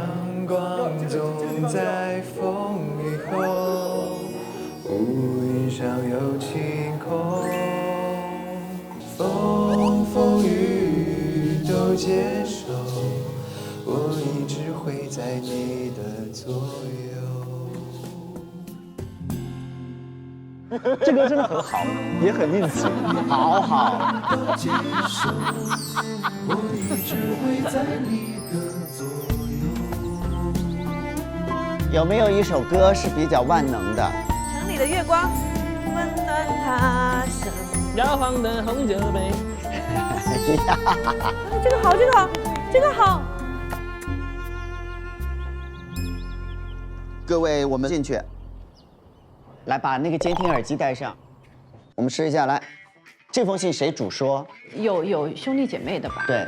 光总在风雨后，乌云上有晴空，风雨都接受，我一直会在你的左右。这歌真的很好，也很应景，好好。我一直会在你的左右。有没有一首歌是比较万能的？城里的月光温暖他生。摇晃的红酒杯。这个好，这个好。各位，我们进去，来把那个监听耳机戴上，我们试一下。来，这封信谁主说？有兄弟姐妹的吧？对，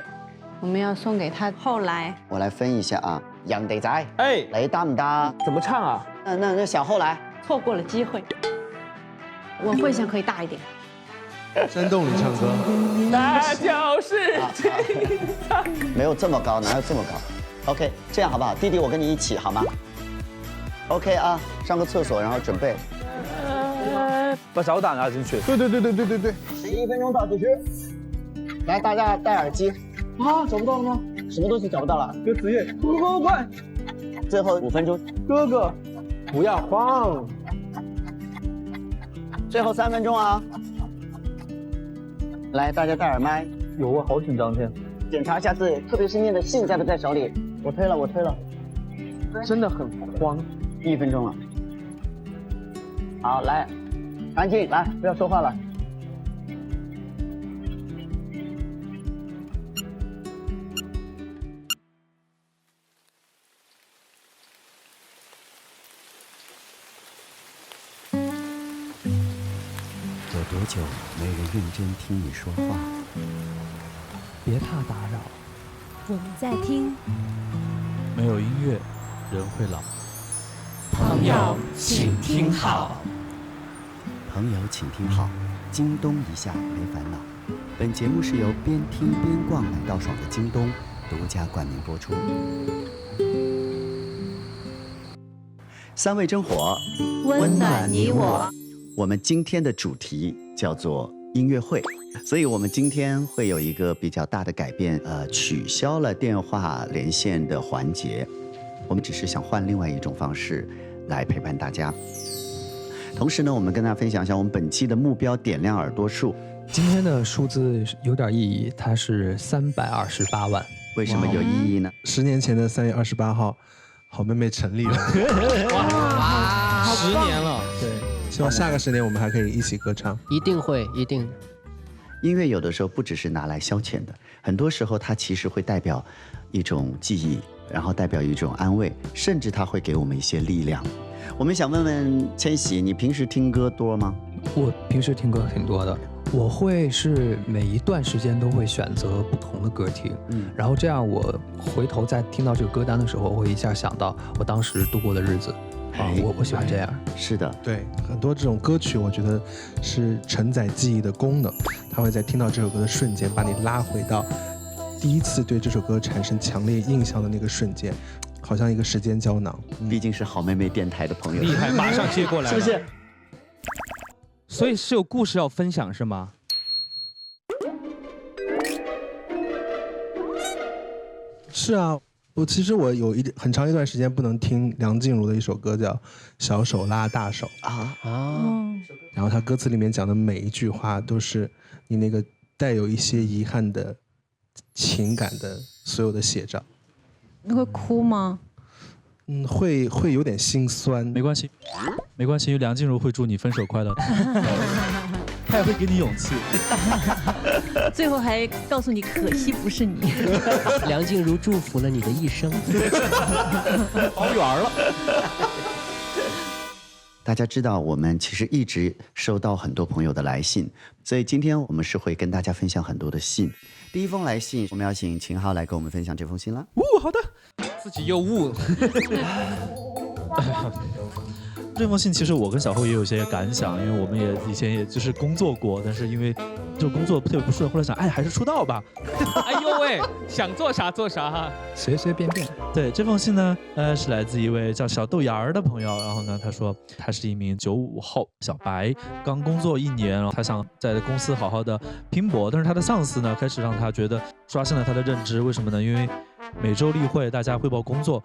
我们要送给他。后来我来分一下啊。人哋仔，哎，你得唔得？怎么唱啊？那小后来，错过了机会。我会想可以大一点。山洞里唱歌，那就是精彩。没有这么高，哪有这么高 ？OK， 这样好不好？弟弟，我跟你一起好吗 ？OK 啊，上个厕所，然后准备。把小打拿进去。对。11分钟倒计时，来，大家戴耳机。啊，找不到了吗？什么东西找不到了？歌词页，快！最后5分钟，哥哥，不要慌。最后3分钟啊！来，大家戴耳麦。有啊，好紧张，天。检查一下字，特别是念的信在不在手里。我推了，真的很慌。1分钟了。好，来，安静，来，不要说话了。有多久没人认真听你说话？别怕打扰，我们在听。没有音乐，人会老。朋友，请听好。朋友，请听好，京东一下没烦恼。本节目是由边听边逛买到爽的京东独家冠名播出。3味真火，温暖你我。我们今天的主题叫做音乐会，所以我们今天会有一个比较大的改变，取消了电话连线的环节，我们只是想换另外一种方式来陪伴大家。同时呢，我们跟大家分享一下我们本期的目标点亮耳朵数。今天的数字有点意义，它是328万。为什么有意义呢？10年前的3月28号，好妹妹成立了。哇，10年了。对，希望下个10年我们还可以一起歌唱。一定会，一定。音乐有的时候不只是拿来消遣的，很多时候它其实会代表一种记忆，然后代表一种安慰，甚至它会给我们一些力量。我们想问问千玺，你平时听歌多吗？我平时听歌挺多的，我会是每一段时间都会选择不同的歌听，然后这样我回头再听到这个歌单的时候，我会一下想到我当时度过的日子。我喜欢这样。是的，对，很多这种歌曲，我觉得是承载记忆的功能，它会在听到这首歌的瞬间，把你拉回到第一次对这首歌产生强烈印象的那个瞬间，好像一个时间胶囊。毕竟是好妹妹电台的朋友，厉害，马上接过来了，是不是？所以是有故事要分享是吗？是啊。其实我有很长一段时间不能听梁静茹的一首歌叫《小手拉大手》然后她歌词里面讲的每一句话都是你那个带有一些遗憾的情感的所有的写照。你会哭吗？会有点心酸。没关系，因为梁静茹会祝你分手快乐，她也会给你勇气。最后还告诉你，可惜不是你。梁静茹祝福了你的一生。好远了。大家知道，我们其实一直收到很多朋友的来信，所以今天我们是会跟大家分享很多的信。第一封来信，我们要请秦昊来跟我们分享这封信了。好的，自己又悟。这封信其实我跟小后也有些感想，因为我们也以前也就是工作过，但是因为就工作特别不顺，后来想，还是出道吧。哎呦喂，想做啥做啥，随随便便。对，这封信呢，是来自一位叫小豆芽儿的朋友，然后呢，他说他是一名95后小白，刚工作1年，然后他想在公司好好的拼搏，但是他的上司呢，开始让他觉得刷新了他的认知，为什么呢？因为每周例会，大家汇报工作，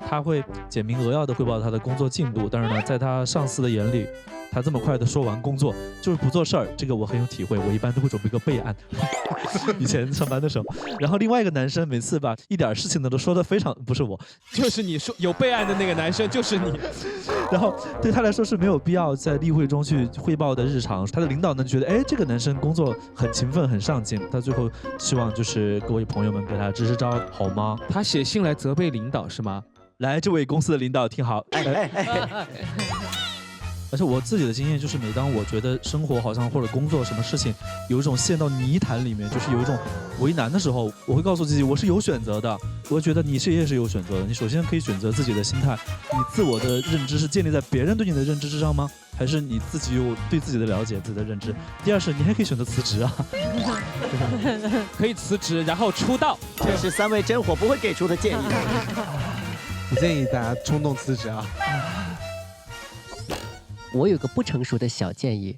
他会简明扼要的汇报他的工作进度，但是呢，在他上司的眼里，他这么快的说完工作就是不做事儿，这个我很有体会，我一般都会准备个备案。以前上班的时候，然后另外一个男生每次把一点事情呢都说得非常，不是我，就是你说有备案的那个男生就是你，然后对他来说是没有必要在例会中去汇报的日常，他的领导呢觉得这个男生工作很勤奋很上进，他最后希望就是各位朋友们给他支支招好吗？他写信来责备领导是吗？来，这位公司的领导听好。而且我自己的经验就是，每当我觉得生活好像或者工作什么事情有一种陷到泥潭里面，就是有一种为难的时候，我会告诉自己我是有选择的。我觉得你也是有选择的。你首先可以选择自己的心态，你自我的认知是建立在别人对你的认知之上吗？还是你自己有对自己的了解、自己的认知？第二是你还可以选择辞职啊，可以辞职然后出道。这是3位真火不会给出的建议。不建议大家冲动辞职啊。我有个不成熟的小建议，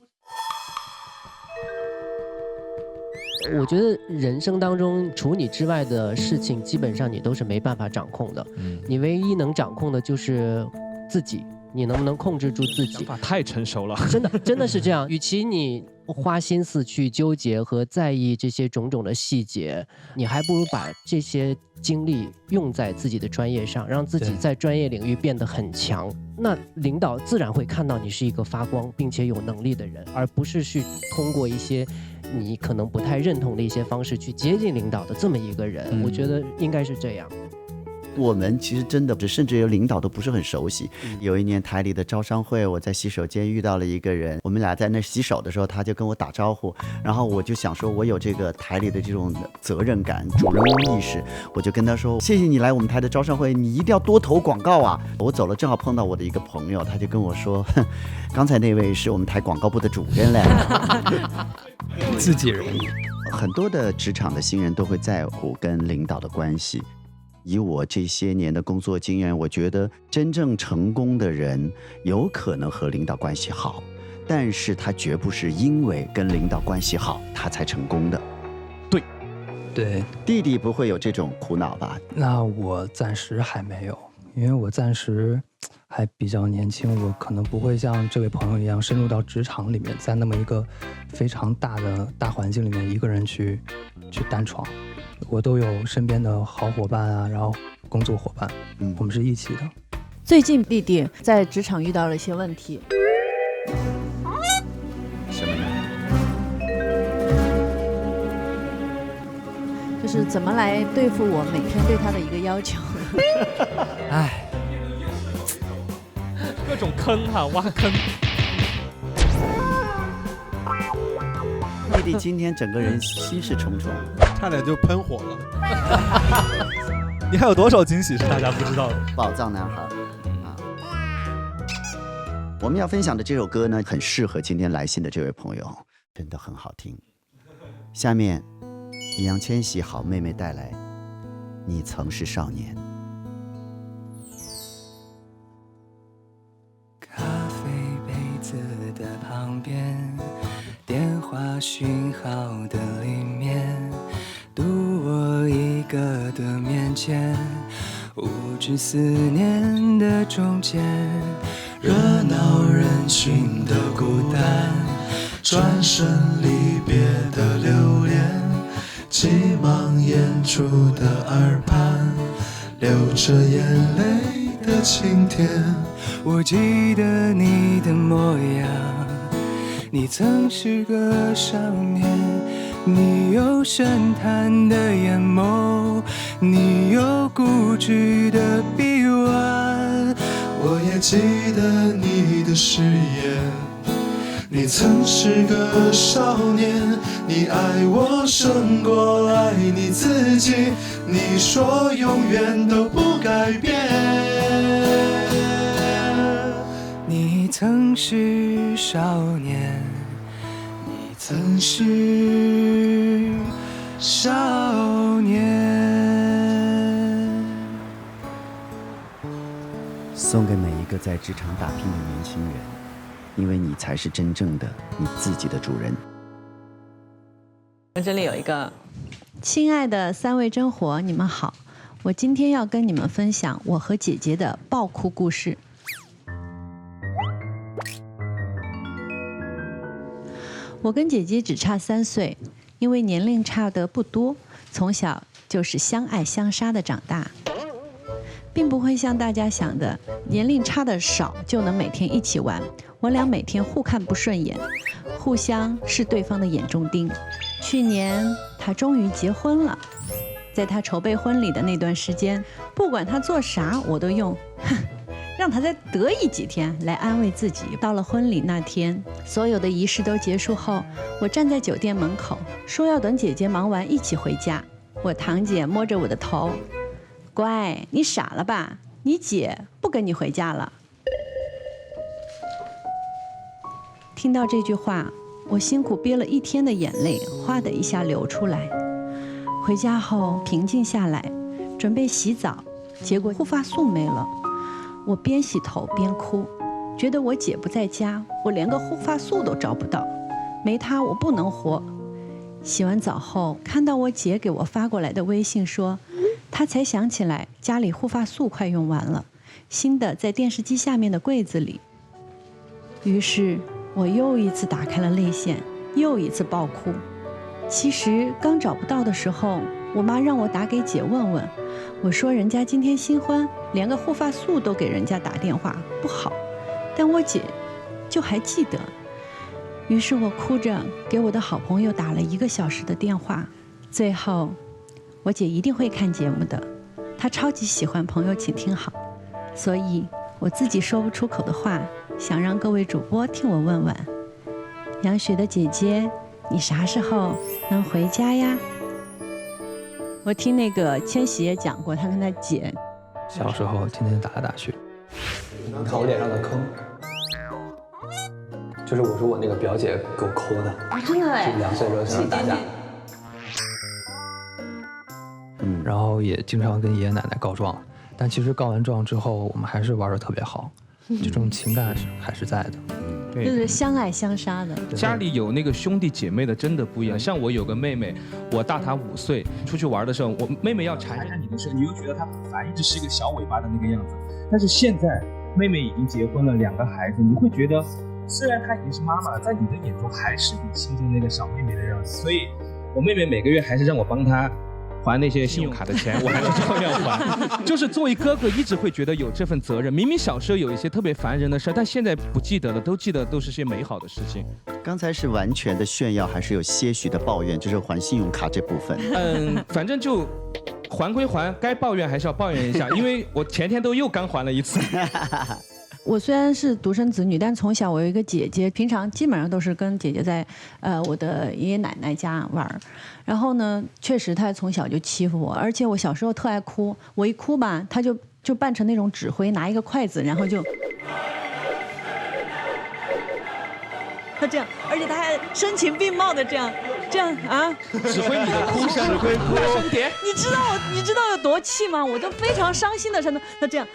我觉得人生当中除你之外的事情，基本上你都是没办法掌控的。你唯一能掌控的就是自己，你能不能控制住自己？想法太成熟了，真的是这样。与其你花心思去纠结和在意这些种种的细节，你还不如把这些精力用在自己的专业上，让自己在专业领域变得很强。那领导自然会看到你是一个发光并且有能力的人，而不是去通过一些你可能不太认同的一些方式去接近领导的这么一个人。我觉得应该是这样。我们其实真的甚至有领导都不是很熟悉。有一年台里的招商会，我在洗手间遇到了一个人，我们俩在那洗手的时候，他就跟我打招呼，然后我就想说，我有这个台里的这种责任感、主人翁意识，我就跟他说，谢谢你来我们台的招商会，你一定要多投广告啊。我走了，正好碰到我的一个朋友，他就跟我说，刚才那位是我们台广告部的主任嘞。自己人。很多的职场的新人都会在乎跟领导的关系。以我这些年的工作经验，我觉得真正成功的人有可能和领导关系好，但是他绝不是因为跟领导关系好他才成功的。对，弟弟不会有这种苦恼吧？那我暂时还没有，因为我暂时还比较年轻，我可能不会像这位朋友一样深入到职场里面，在那么一个非常大的大环境里面一个人去单闯。我都有身边的好伙伴啊，然后工作伙伴，我们是一起的。最近弟弟在职场遇到了一些问题，什么呢？就是怎么来对付我每天对他的一个要求。哎，各种坑哈，挖坑。弟弟今天整个人心事重重，差点就喷火了。你还有多少惊喜是大家不知道的？宝藏男孩啊！我们要分享的这首歌呢，很适合今天来信的这位朋友，真的很好听。下面，易烊千玺好妹妹带来《你曾是少年》。咖啡杯子的旁边，电话讯号的里面，独我一个的面前，无知思念的中间，热闹人群的孤单，转身离别的留恋，急忙演出的耳畔，流着眼泪的晴天。我记得你的模样，你曾是个少年，你有深潭的眼眸，你有固执的臂弯。我也记得你的誓言，你曾是个少年，你爱我胜过爱你自己，你说永远都不改变。你曾是少年，你曾是少年。送给每一个在职场打拼的年轻人，因为你才是真正的你自己的主人。这里有一个，亲爱的三位真火，你们好，我今天要跟你们分享我和姐姐的爆哭故事。我跟姐姐只差3岁，因为年龄差的不多，从小就是相爱相杀的长大，并不会像大家想的年龄差的少就能每天一起玩。我俩每天互看不顺眼，互相是对方的眼中钉。去年他终于结婚了，在他筹备婚礼的那段时间，不管他做啥，我都用让他再得意几天来安慰自己。到了婚礼那天，所有的仪式都结束后，我站在酒店门口，说要等姐姐忙完一起回家。我堂姐摸着我的头，乖，你傻了吧？你姐不跟你回家了。听到这句话，我辛苦憋了1天的眼泪哗的一下流出来。回家后平静下来，准备洗澡，结果护发素没了。我边洗头边哭，觉得我姐不在家，我连个护发素都找不到，没她我不能活。洗完澡后，看到我姐给我发过来的微信说，她才想起来家里护发素快用完了，新的在电视机下面的柜子里。于是我又一次打开了泪腺，又一次爆哭。其实刚找不到的时候，我妈让我打给姐问问，我说人家今天新婚，连个护发素都给人家打电话，不好。但我姐就还记得。于是我哭着给我的好朋友打了1个小时的电话。最后，我姐一定会看节目的，她超级喜欢《朋友请听好》，所以我自己说不出口的话，想让各位主播替我问问，杨雪的姐姐，你啥时候能回家呀？我听那个千玺也讲过，他跟他姐小时候天天打来打去，看我脸上的坑，就是我说我那个表姐给我抠的啊，真的哎，就2岁的时候想打架，然后也经常跟爷爷奶奶告状，但其实告完状之后，我们还是玩得特别好，这种情感还是在的。就是相爱相杀的。家里有那个兄弟姐妹的真的不一样。像我有个妹妹，我大她5岁，出去玩的时候，我妹妹要缠着你的时候，你又觉得她很烦，一直是一个小尾巴的那个样子。但是现在妹妹已经结婚了，2个孩子，你会觉得虽然她已经是妈妈了，在你的眼中还是你心中那个小妹妹的样子。所以我妹妹每个月还是让我帮她还那些信用卡的钱，我还是照样还。就是作为哥哥，一直会觉得有这份责任。明明小时候有一些特别烦人的事，但现在不记得了，都记得都是些美好的事情。刚才是完全的炫耀，还是有些许的抱怨？就是还信用卡这部分。反正就还归还，该抱怨还是要抱怨一下，因为我前天都又刚还了1次。我虽然是独生子女，但从小我有一个姐姐，平常基本上都是跟姐姐在我的爷爷奶奶家玩。然后呢，确实她从小就欺负我，而且我小时候特爱哭，我一哭吧，她就扮成那种指挥，拿一个筷子，然后就她这样，而且她还声情并茂的这样啊，指挥你的哭声，指挥哭声点。你知道有多气吗？我就非常伤心的程度，她这样。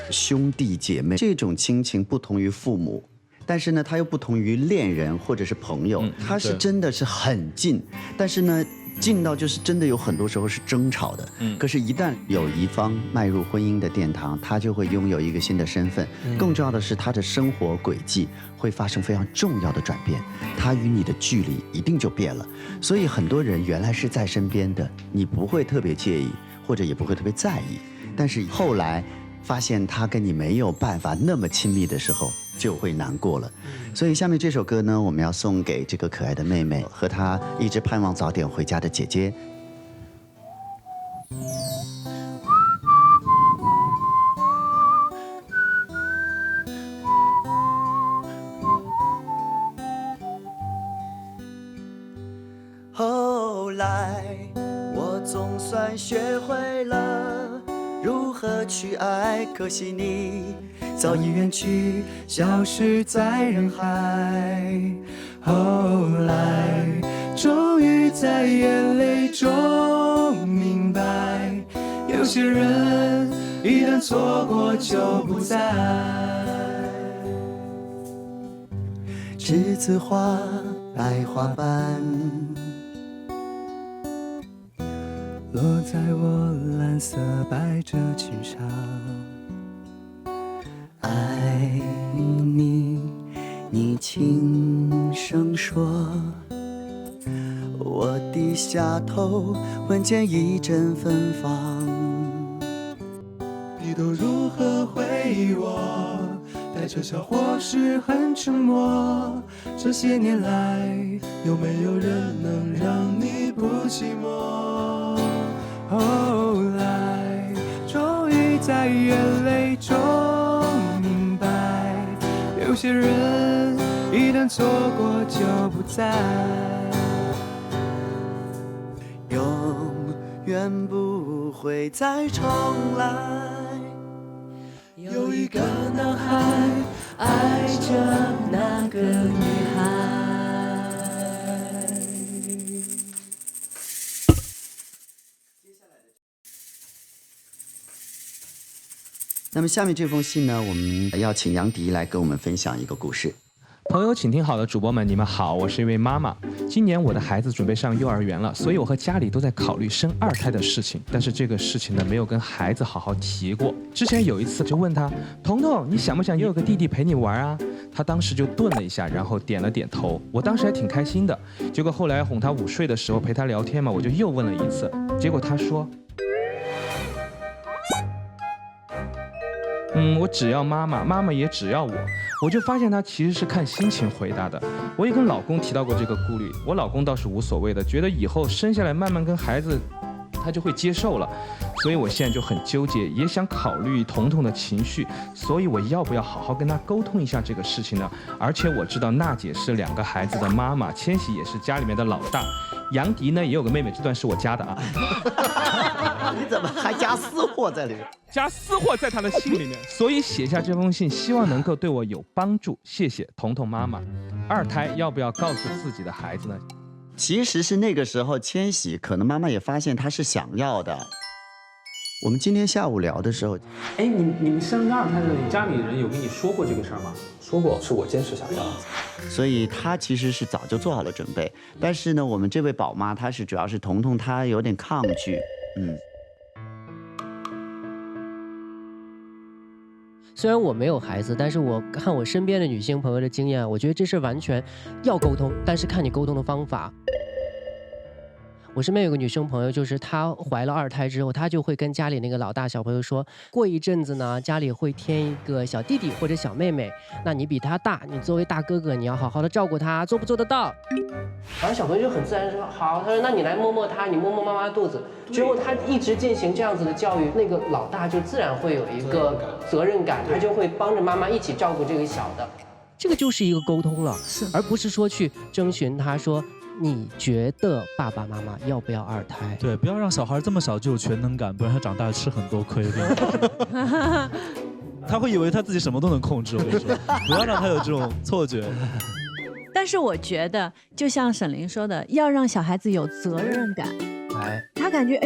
兄弟姐妹这种亲情不同于父母，但是呢，它又不同于恋人或者是朋友，它是真的是很近，但是呢，近到就是真的有很多时候是争吵的。可是，一旦有一方迈入婚姻的殿堂，他就会拥有一个新的身份。更重要的是，他的生活轨迹会发生非常重要的转变，他与你的距离一定就变了。所以，很多人原来是在身边的，你不会特别介意，或者也不会特别在意，但是后来发现他跟你没有办法那么亲密的时候，就会难过了。所以下面这首歌呢，我们要送给这个可爱的妹妹和她一直盼望早点回家的姐姐。后来我总算学会了如何去爱，可惜你早已远去，消失在人海。后来终于在眼泪中明白，有些人一旦错过就不再。栀子花，白花瓣落在我蓝色百褶裙上，爱你，你轻声说，我低下头，闻见一阵芬芳。你都如何回忆我？带着笑或是很沉默。这些年来，有没有人能让你不寂寞？后来，终于在眼泪中明白，有些人一旦错过就不再，永远不会再重来。有一个男孩爱着那个女孩。那么下面这封信呢，我们要请杨迪来跟我们分享一个故事。朋友，请听好了，主播们，你们好，我是一位妈妈。今年我的孩子准备上幼儿园了，所以我和家里都在考虑生2胎的事情。但是这个事情呢，没有跟孩子好好提过。之前有一次就问他，彤彤，你想不想也有个弟弟陪你玩啊？他当时就顿了一下，然后点了点头。我当时还挺开心的。结果后来哄他午睡的时候陪他聊天嘛，我就又问了一次，结果他说，我只要妈妈，妈妈也只要我。我就发现他其实是看心情回答的。我也跟老公提到过这个顾虑，我老公倒是无所谓的，觉得以后生下来慢慢跟孩子，他就会接受了。所以我现在就很纠结，也想考虑彤彤的情绪，所以我要不要好好跟他沟通一下这个事情呢？而且我知道娜姐是2个孩子的妈妈，千玺也是家里面的老大，杨迪呢也有个妹妹，这段是我加的啊。你怎么还加私货在里面？加私货在他的信里面，所以写下这封信，希望能够对我有帮助。谢谢彤彤妈妈。2胎要不要告诉自己的孩子呢？其实是那个时候，千玺可能妈妈也发现他是想要的。我们今天下午聊的时候，哎，你们生2胎的，你家里人有跟你说过这个事儿吗？说过，是我坚持想要。所以他其实是早就做好了准备。但是呢，我们这位宝妈她是主要是彤彤她有点抗拒，虽然我没有孩子，但是我看我身边的女性朋友的经验，我觉得这事完全要沟通，但是看你沟通的方法。我身边有个女生朋友，就是她怀了2胎之后，她就会跟家里那个老大小朋友说，过一阵子呢，家里会添一个小弟弟或者小妹妹，那你比他大，你作为大哥哥，你要好好的照顾他，做不做得到？然后小朋友就很自然说好，他说那你来摸摸他，你摸摸妈妈的肚子。之后他一直进行这样子的教育，那个老大就自然会有一个责任感，他就会帮着妈妈一起照顾这个小的。这个就是一个沟通了，而不是说去征询他说，你觉得爸爸妈妈要不要2胎？对，不要让小孩这么小就有全能感，不然他长大吃很多亏。他会以为他自己什么都能控制，我跟你说，不要让他有这种错觉。但是我觉得，就像沈凌说的，要让小孩子有责任感。他感觉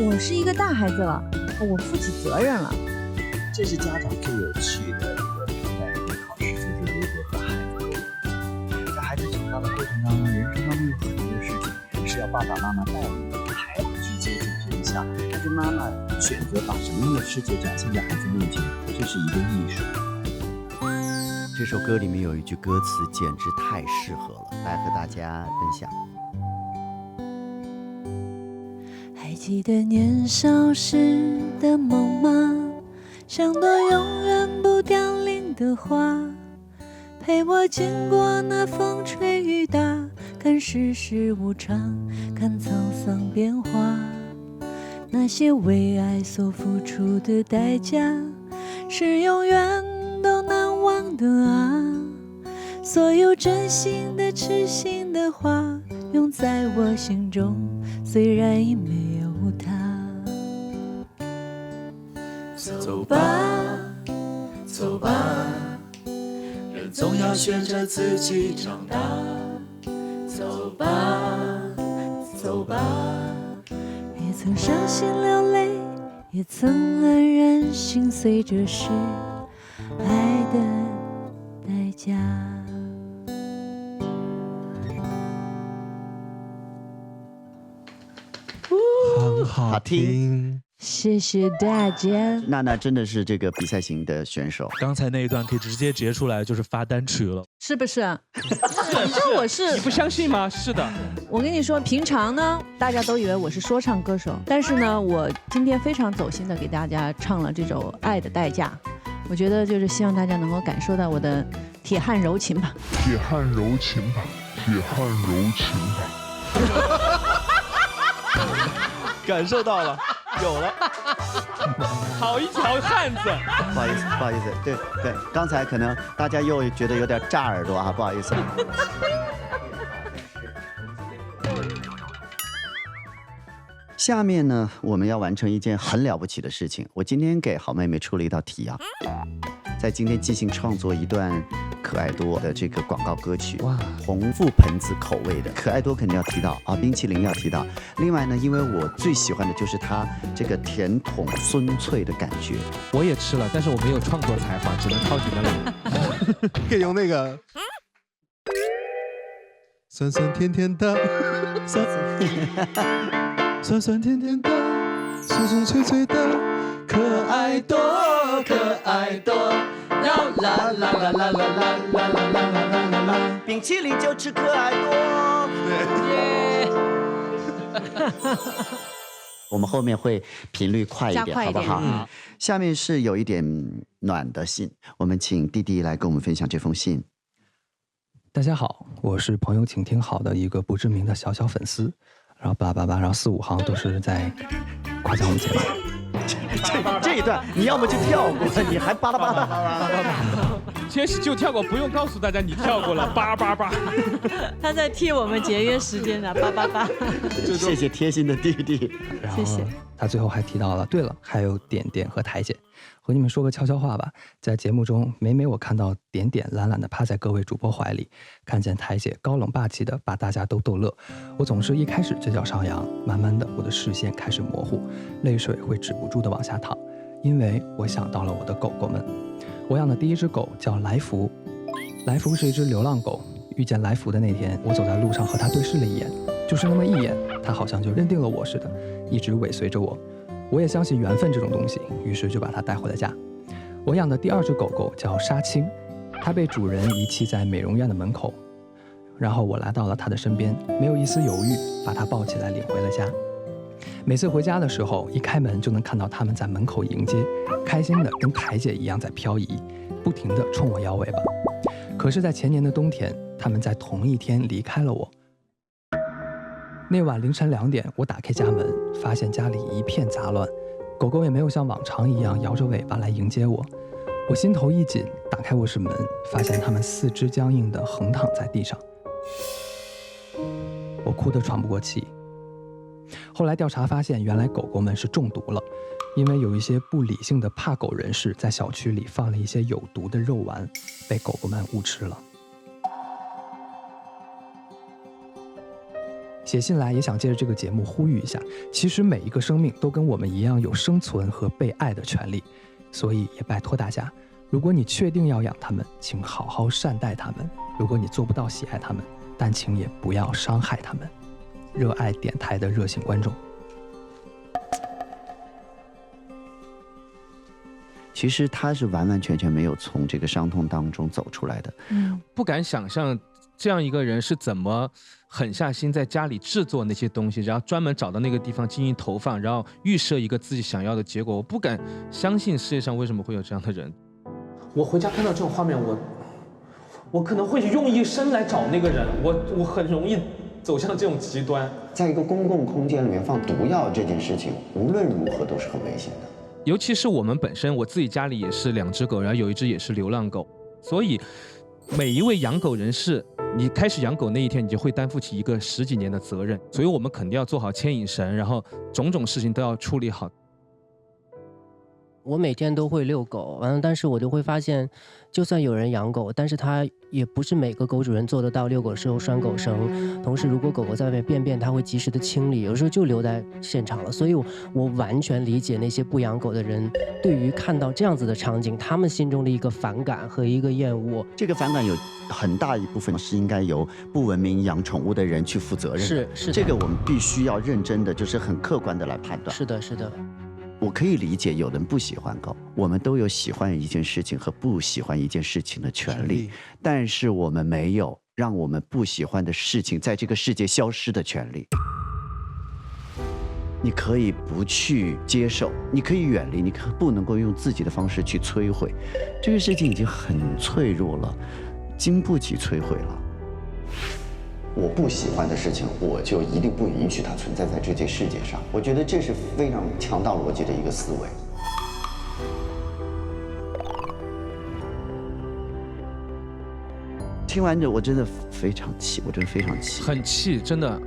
我是一个大孩子了，我负起责任了。这是家长最有趣的一个考试，就是如何和孩子沟通。在孩子成长的过程当中，人生当中有很多事情是要爸爸妈妈带领孩子去接近真相，但是妈妈选择把什么样的世界展现在孩子面前，这是一个艺术。这首歌里面有一句歌词简直太适合了，来和大家分享。还记得年少时的梦吗？像朵永远不凋零的花，陪我经过那风吹雨打，看世事无常，看沧桑变化。那些为爱所付出的代价，是永远都难忘的啊！所有真心的痴心的话，永在我心中，虽然已没有他。走吧，走吧，人总要学着自己长大。走吧，走吧，也曾伤心流泪，也曾黯然心碎，这是爱的代价。很好听。谢谢大家。娜真的是这个比赛型的选手，刚才那一段可以直接截出来，就是发单曲了。是不是？你说我是？你不相信吗？是的。我跟你说，平常呢，大家都以为我是说唱歌手，但是呢，我今天非常走心的给大家唱了这首《爱的代价》。我觉得就是希望大家能够感受到我的铁汉柔情吧。铁汉柔情吧，铁汉柔情吧。感受到了，有了，好一条汉子。不好意思，对，刚才可能大家又觉得有点炸耳朵啊，不好意思。下面呢，我们要完成一件很了不起的事情。我今天给好妹妹出了一道题啊，在今天即兴创作一段可爱多的这个广告歌曲，哇，红覆盆子口味的，可爱多肯定要提到啊，冰淇淋要提到。另外呢，因为我最喜欢的就是它这个甜筒酥脆的感觉。我也吃了，但是我没有创作才华，只能靠你们了。可以用那个酸酸甜甜的，酸酸酸甜甜的，松松脆脆的，可爱多可爱多，要啦啦啦啦啦啦啦啦啦啦啦啦，冰淇淋就吃可爱多。对。我们后面会频率快一点，好不好？下面是有一点暖的信，我们请弟弟来跟我们分享这封信。大家好，我是朋友请听好的一个不知名的小粉丝，然后叭叭叭，然后4、5行都是在夸奖我们节目。这一段你要么就跳过，你还巴拉巴拉。天使就跳过，不用告诉大家你跳过了，叭叭叭。他在替我们节约时间呢，叭叭叭。谢谢贴心的弟弟。谢谢。他最后还提到了，对了，还有点点和台姐。和你们说个悄悄话吧，在节目中，每我看到点点懒懒地趴在各位主播怀里，看见台姐高冷霸气的把大家都逗乐，我总是一开始嘴角上扬，慢慢的我的视线开始模糊，泪水会止不住的往下淌，因为我想到了我的狗狗们。我养的第一只狗叫来福，来福是一只流浪狗。遇见来福的那天，我走在路上和它对视了一眼，就是那么一眼，它好像就认定了我似的，一直尾随着我。我也相信缘分这种东西，于是就把它带回了家。我养的第二只狗狗叫沙青，它被主人遗弃在美容院的门口，然后我来到了它的身边，没有一丝犹豫，把它抱起来领回了家。每次回家的时候，一开门就能看到它们在门口迎接，开心的跟台姐一样在漂移，不停地冲我摇尾巴。可是，在前年的冬天，它们在同一天离开了我。那晚凌晨2点，我打开家门，发现家里一片杂乱，狗狗也没有像往常一样摇着尾巴来迎接我。我心头一紧，打开卧室门，发现它们4肢僵硬地横躺在地上，我哭得喘不过气。后来调查发现，原来狗狗们是中毒了，因为有一些不理性的怕狗人士在小区里放了一些有毒的肉丸，被狗狗们误吃了。写信来也想借着这个节目呼吁一下，其实每一个生命都跟我们一样有生存和被爱的权利，所以也拜托大家，如果你确定要养它们，请好好善待它们；如果你做不到喜爱它们，但请也不要伤害它们。热爱电台的热心观众。其实他是完完全全没有从这个伤痛当中走出来的。不敢想象这样一个人是怎么狠下心在家里制作那些东西，然后专门找到那个地方进行投放，然后预设一个自己想要的结果。我不敢相信世界上为什么会有这样的人。我回家看到这种画面，我可能会用一生来找那个人，我很容易走向这种极端。在一个公共空间里面放毒药这件事情，无论如何都是很危险的。尤其是我们本身，我自己家里也是2只狗，然后有一只也是流浪狗，所以每一位养狗人士，你开始养狗那一天，你就会担负起一个10几年的责任，所以我们肯定要做好牵引绳，然后种种事情都要处理好。我每天都会遛狗，但是我就会发现，就算有人养狗，但是他也不是每个狗主人做得到遛狗时候拴狗绳。同时，如果狗狗在外面便便，他会及时的清理，有时候就留在现场了。所以我完全理解那些不养狗的人对于看到这样子的场景，他们心中的一个反感和一个厌恶。这个反感有很大一部分是应该由不文明养宠物的人去负责任的。是这个我们必须要认真的，就是很客观的来判断。是的。我可以理解有人不喜欢狗，我们都有喜欢一件事情和不喜欢一件事情的权利，但是我们没有让我们不喜欢的事情在这个世界消失的权利。你可以不去接受，你可以远离，你不能够用自己的方式去摧毁。这个事情已经很脆弱了，经不起摧毁了。我不喜欢的事情，我就一定不允许它存在在这件世界上。我觉得这是非常强大逻辑的一个思维。听完这，我真的非常气，我真的非常气，很气，真的。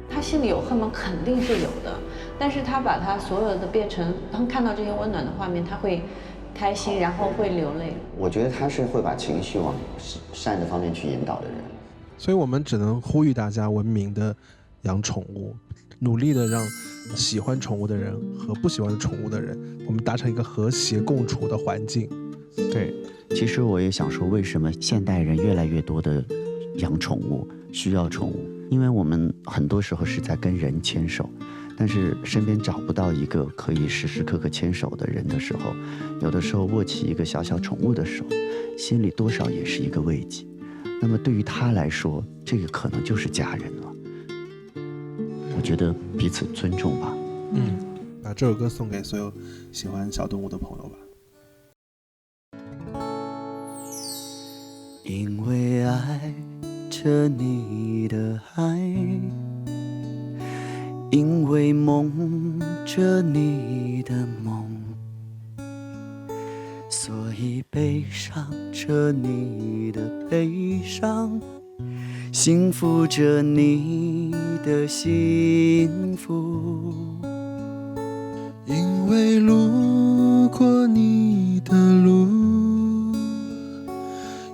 他心里有恨吗？肯定是有的，但是他把他所有的变成，当看到这些温暖的画面，他会开心，然后会流泪。我觉得他是会把情绪往善的方面去引导的人。所以我们只能呼吁大家文明的养宠物，努力的让喜欢宠物的人和不喜欢宠物的人，我们达成一个和谐共处的环境。对，其实我也想说，为什么现代人越来越多的养宠物，需要宠物，因为我们很多时候是在跟人牵手，但是身边找不到一个可以时时刻刻牵手的人的时候，有的时候握起一个小小宠物的手，心里多少也是一个慰藉。那么对于他来说，这个可能就是家人了。我觉得彼此尊重吧。把这首歌送给所有喜欢小动物的朋友吧。因为爱着你的爱，因为梦着你的梦，所以悲伤着你的悲伤，幸福着你的幸福。因为路过你的路，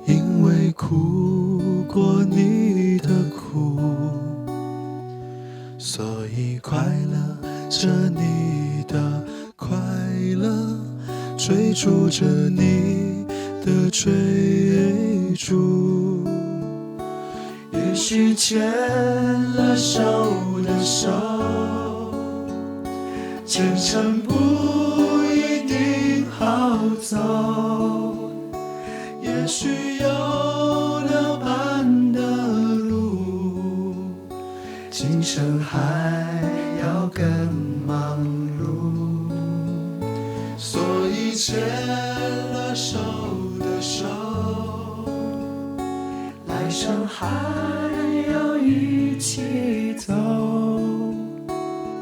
因为哭过你的苦，所以快乐着你的快乐，追逐着你的追逐。也许牵了手的手，前程不一定好走，也许有了伴的路，今生还要更忙碌，所以牵了手的手，来生还要一起走，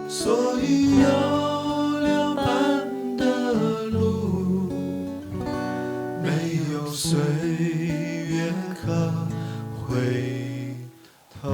所以有了伴的路，没有岁月可回头。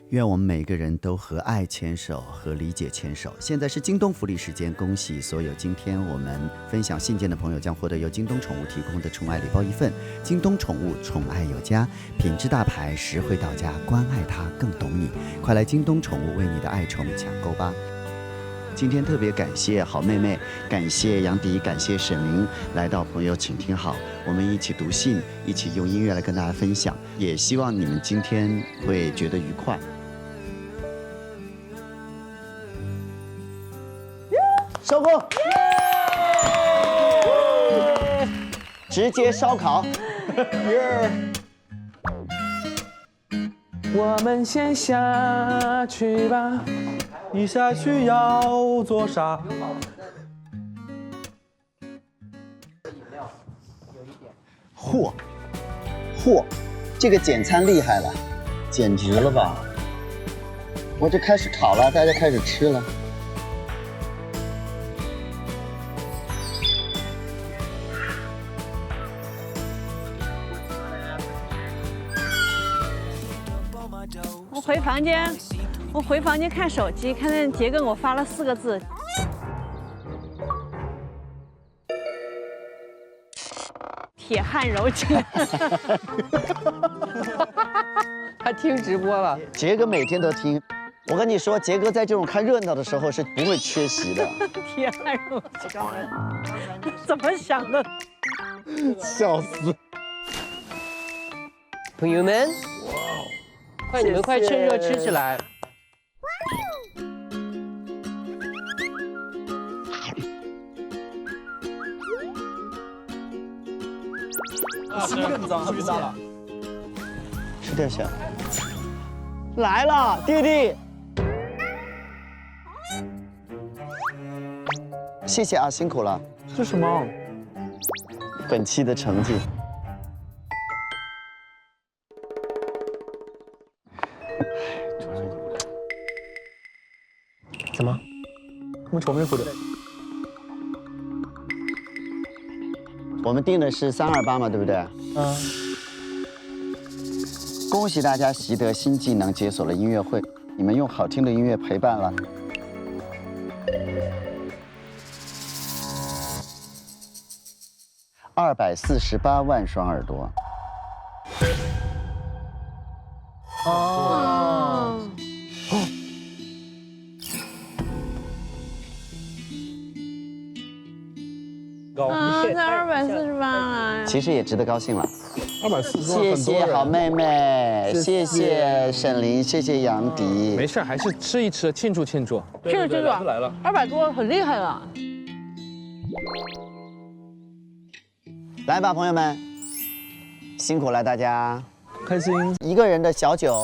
愿我们每个人都和爱牵手，和理解牵手。现在是京东福利时间，恭喜所有今天我们分享信件的朋友将获得由京东宠物提供的宠爱礼包1份。京东宠物，宠爱有家，品质大牌，实惠到家，关爱它更懂你。快来京东宠物为你的爱宠抢购吧！今天特别感谢好妹妹，感谢杨迪，感谢沈凌来到朋友请听好，我们一起读信，一起用音乐来跟大家分享，也希望你们今天会觉得愉快。收工，直接烧烤。我们先下去吧。你下去要做啥？嚯，这个简餐厉害了，简直了吧！我这开始烤了，大家开始吃了。我回房间看手机，看见杰哥给我发了4个字：铁汉柔情。他听直播了，杰哥每天都听。我跟你说，杰哥在这种看热闹的时候是不会缺席的。铁汉柔情，怎么想的？笑死！朋友们，快，你们快趁热吃起来。心更脏，更大了。吃点小。来了，弟弟。谢谢啊，辛苦了。这什么？本期的成绩。怎么？我们愁眉苦脸。我们定的是328嘛，对不对？恭喜大家习得新技能，解锁了音乐会。你们用好听的音乐陪伴了248万双耳朵。高。啊，才248啊！其实也值得高兴了。240，谢谢好妹妹，谢谢沈凌，谢谢杨迪。没事，还是吃一吃，庆祝庆祝。庆祝来了，200多很厉害了。来吧，朋友们，辛苦了大家，开心。一个人的小酒。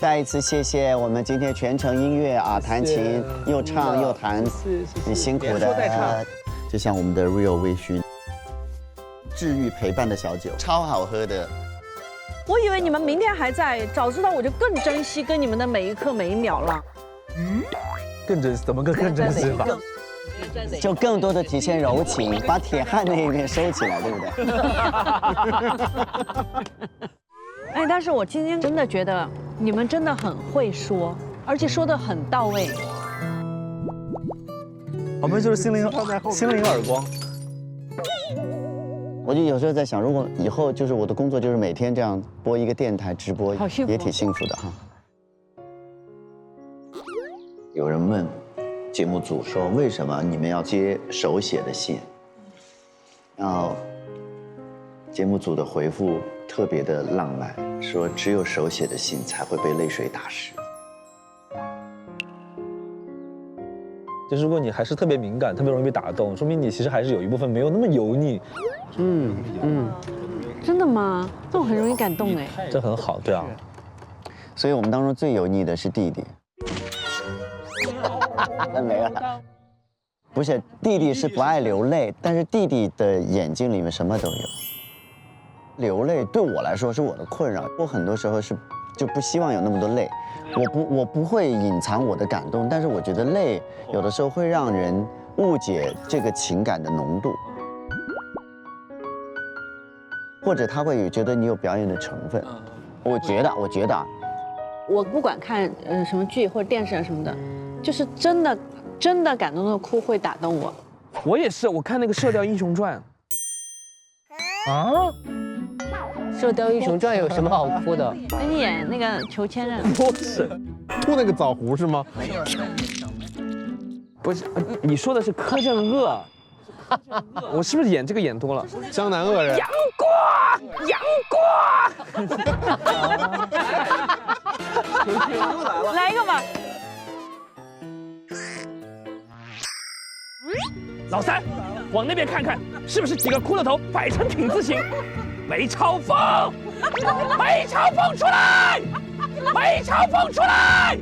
再一次谢谢我们今天全程音乐啊，弹琴又唱又弹，很辛苦的。就像我们的 Real 微醺，治愈陪伴的小酒，超好喝的。我以为你们明天还在，早知道我就更珍惜跟你们的每一刻每一秒了。更珍惜？怎么更珍惜法？就更多的体现柔情，把铁汉那一面收起来，对不对？哎，但是我今天真的觉得你们真的很会说，而且说的很到位。我们就是心灵耳光。我就有时候在想，如果以后就是我的工作就是每天这样播一个电台直播，也挺幸福的哈。有人问节目组说，为什么你们要接手写的信？然后节目组的回复特别的浪漫，说只有手写的信才会被泪水打湿。就是如果你还是特别敏感，特别容易被打动，说明你其实还是有一部分没有那么油腻。真的吗？这种很容易感动哎。这很好，对啊。所以我们当中最油腻的是弟弟。没了。不是，弟弟是不爱流泪，但是弟弟的眼睛里面什么都有。流泪对我来说是我的困扰，我很多时候是就不希望有那么多泪，我不会隐藏我的感动，但是我觉得泪有的时候会让人误解这个情感的浓度，或者他会觉得你有表演的成分。我觉得啊，我不管看什么剧或者电视啊什么的，就是真的感动的哭会打动我。我也是，我看那个《射雕英雄传》啊。《射雕英雄传》有什么好哭的？你演那个裘千仞，不是，吐那个枣核是吗？不是，你说的是柯镇恶。我是不是演这个演多了？江南恶人。杨过。来一个吧。老三，往那边看看，是不是几个骷髅头摆成挺字形？梅超风，梅超风出来，梅超风出来！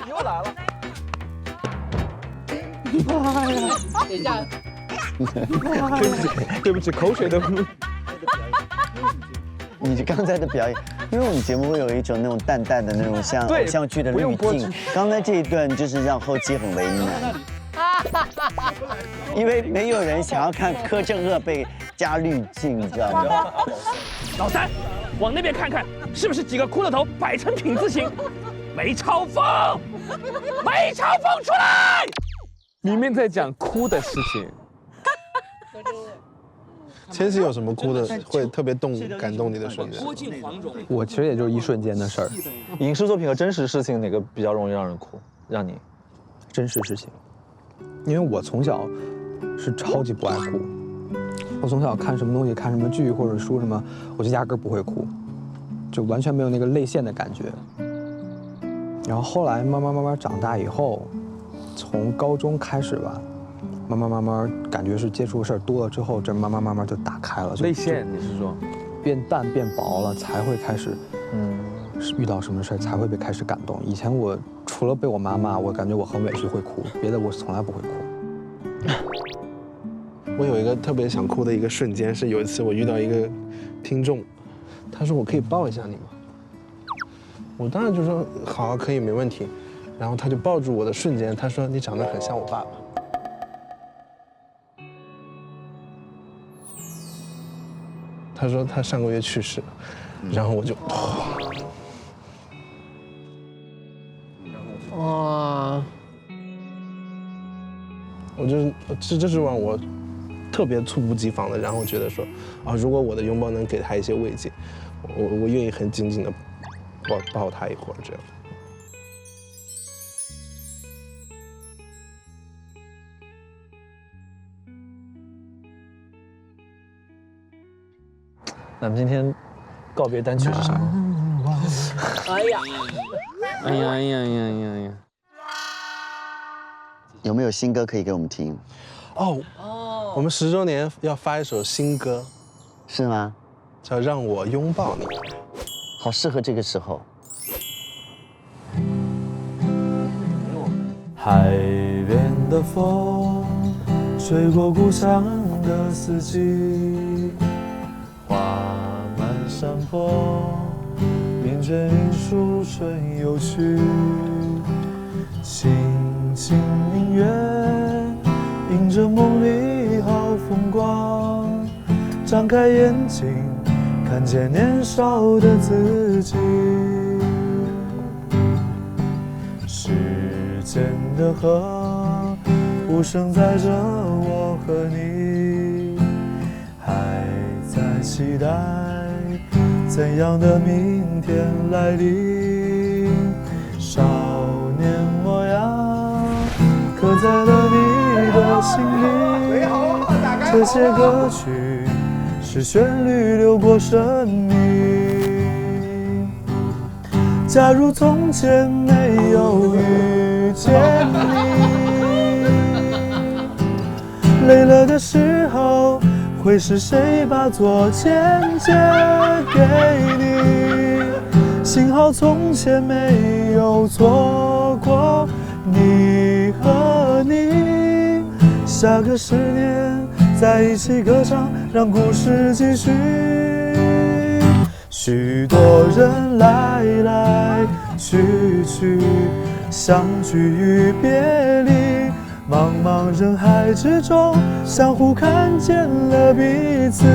又来了。等一下，对不起，口水都。你刚才的表演，因为我们节目会有一种那种淡淡的那种像偶像剧的滤镜，刚才这一段就是让后期很为难。因为没有人想要看柯镇恶被加滤镜，你知道吗？老三，往那边看看，是不是几个骷髅头摆成挺字形？梅超风，梅超风出来！里面在讲哭的事情。千玺有什么哭的会特别感动你的瞬间？我其实也就是一瞬间的事儿。影视作品和真实事情哪个比较容易让人哭？让你真实事情。因为我从小是超级不爱哭，我从小看什么东西、看什么剧或者书什么，我就压根儿不会哭，就完全没有那个泪腺的感觉。然后后来慢慢长大以后，从高中开始吧，慢慢感觉是接触的事儿多了之后，这慢慢就打开了。泪腺你是说？变淡变薄了，才会开始，遇到什么事儿才会被开始感动。以前我除了被我妈骂，我感觉我很委屈会哭，别的我从来不会哭。我有一个特别想哭的一个瞬间，是有一次我遇到一个听众，他说我可以抱一下你吗？我当然就说好啊，可以没问题。然后他就抱住我的瞬间，他说你长得很像我爸爸。他说他上个月去世了，然后我就，哇，我就是这是让我特别猝不及防的，然后觉得说啊，如果我的拥抱能给他一些慰藉，我愿意很紧紧的抱他一会儿这样。那么今天告别单曲是什么？哎呀，哎呀哎呀哎呀哎呀！有没有新歌可以给我们听？哦，我们10周年要发一首新歌，是吗？叫《让我拥抱你》，好适合这个时候。海边的风吹过故乡的四季，花满山坡，云卷云舒春有趣，轻轻明月映着梦里好风光，张开眼睛看见年少的自己，时间的河无声载着我和你，还在期待怎样的明天来临，少年模样刻在了你的心里，这些歌曲是旋律流过生命，假如从前没有遇见你，累了的时候会是谁把左肩借给你，幸好从前没有错过你和你，下个10年在一起歌唱，让故事继续。许多人来来去去，相聚与别离，茫茫人海之中，相互看见了彼此。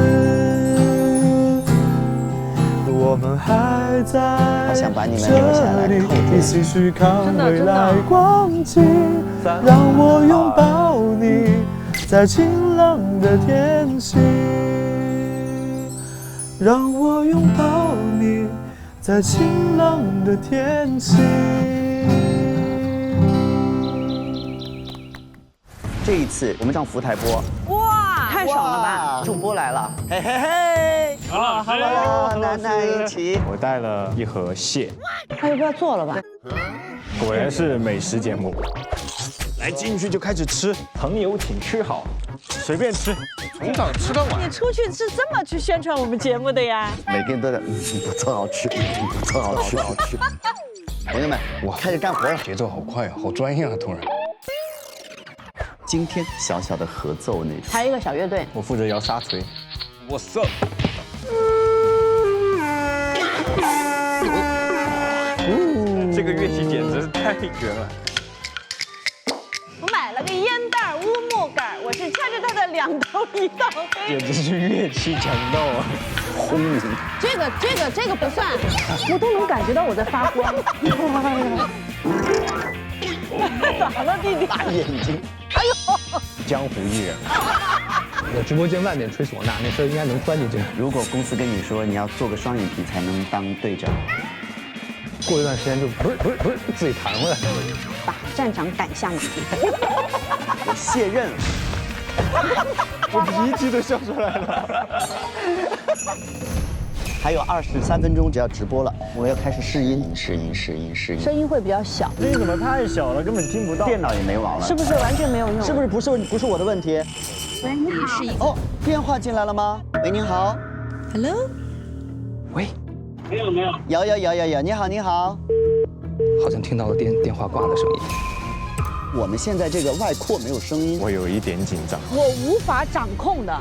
我们还在这里，一起去看未来光景。让我拥抱你，在晴朗的天气。让我拥抱你，在晴朗的天气。这一次我们上福台播，哇，太爽了吧！主播来了，嘿嘿嘿！好，好了，奶奶一起。我带了一盒蟹，他又不要做了吧？果然是美食节目。来进去就开始吃，朋友请吃好，随便吃，从早吃到晚。你出去是这么去宣传我们节目的呀？每个人都在，不错，好吃，不错，好吃，好吃。朋友们，我开始干活了，节奏好快啊，好专业啊，突然。今天小小的合奏那种，还有一个小乐队，我负责摇沙锤。What's up？ 这个乐器简直是太绝了。我买了个烟袋乌木杆，我是掐着它的2头1道黑。简直是乐器强盗啊！轰鸣。这个不算，我都能感觉到我在发光。咋了，弟弟？大眼睛。哎呦！江湖艺人。我直播间外面吹唢呐，那声应该能钻进去。如果公司跟你说你要做个双眼皮才能当队长，过一段时间就不是自己弹回来。把站长赶下马。我卸任了。我鼻涕都笑出来了。还有23分钟就要直播了，我要开始试音，试音。声音会比较小。声音怎么太小了，根本听不到。电脑也没网了，是不是完全没有用？是不是我的问题？喂，你好。哦，电话进来了吗？喂，您好。Hello。喂。没有。你好。好像听到了电话挂的声音。我们现在这个外扩没有声音，我有一点紧张。我无法掌控的，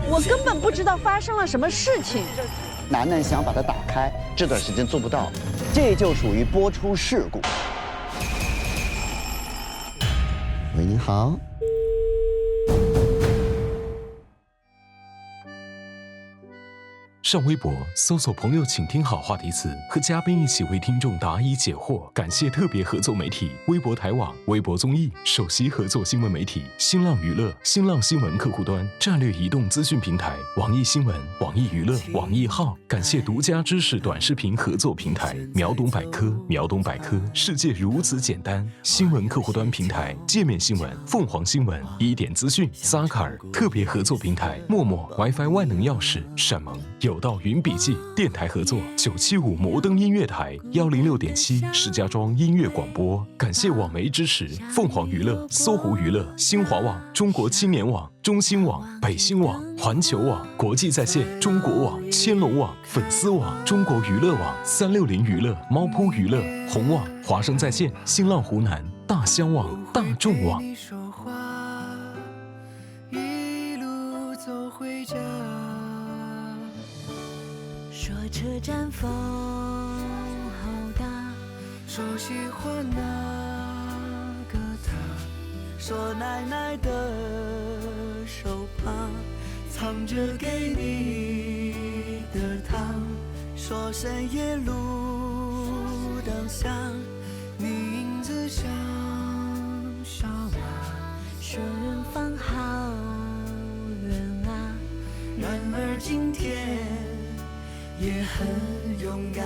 我根本不知道发生了什么事情。楠楠想把它打开，这段时间做不到，这就属于播出事故。喂，您好。上微博搜索“朋友请听好”话题词，和嘉宾一起为听众答疑解惑。感谢特别合作媒体微博台网、微博综艺首席合作新闻媒体新浪娱乐、新浪新闻客户端战略移动资讯平台网易新闻、网易娱乐、网易号。感谢独家知识短视频合作平台秒懂百科。秒懂百科，世界如此简单。新闻客户端平台界面新闻、凤凰新闻、1点资讯、萨卡尔。特别合作平台陌陌 WiFi 万能钥匙、闪萌有有道云笔记电台合作975摩登音乐台106.7石家庄音乐广播，感谢网媒支持：凤凰娱乐、搜狐娱乐、新华网、中国青年网、中新网、北新网、环球网、国际在线、中国网、千龙网、粉丝网、中国娱乐网、360娱乐、猫扑娱乐、红网、华声在线、新浪湖南、大香网、大众网。说车站风好大，说喜欢那个他，说奶奶的手帕藏着给你的糖，说深夜路灯下你影子像小娃，说远方好远啊，然而今天也很勇敢。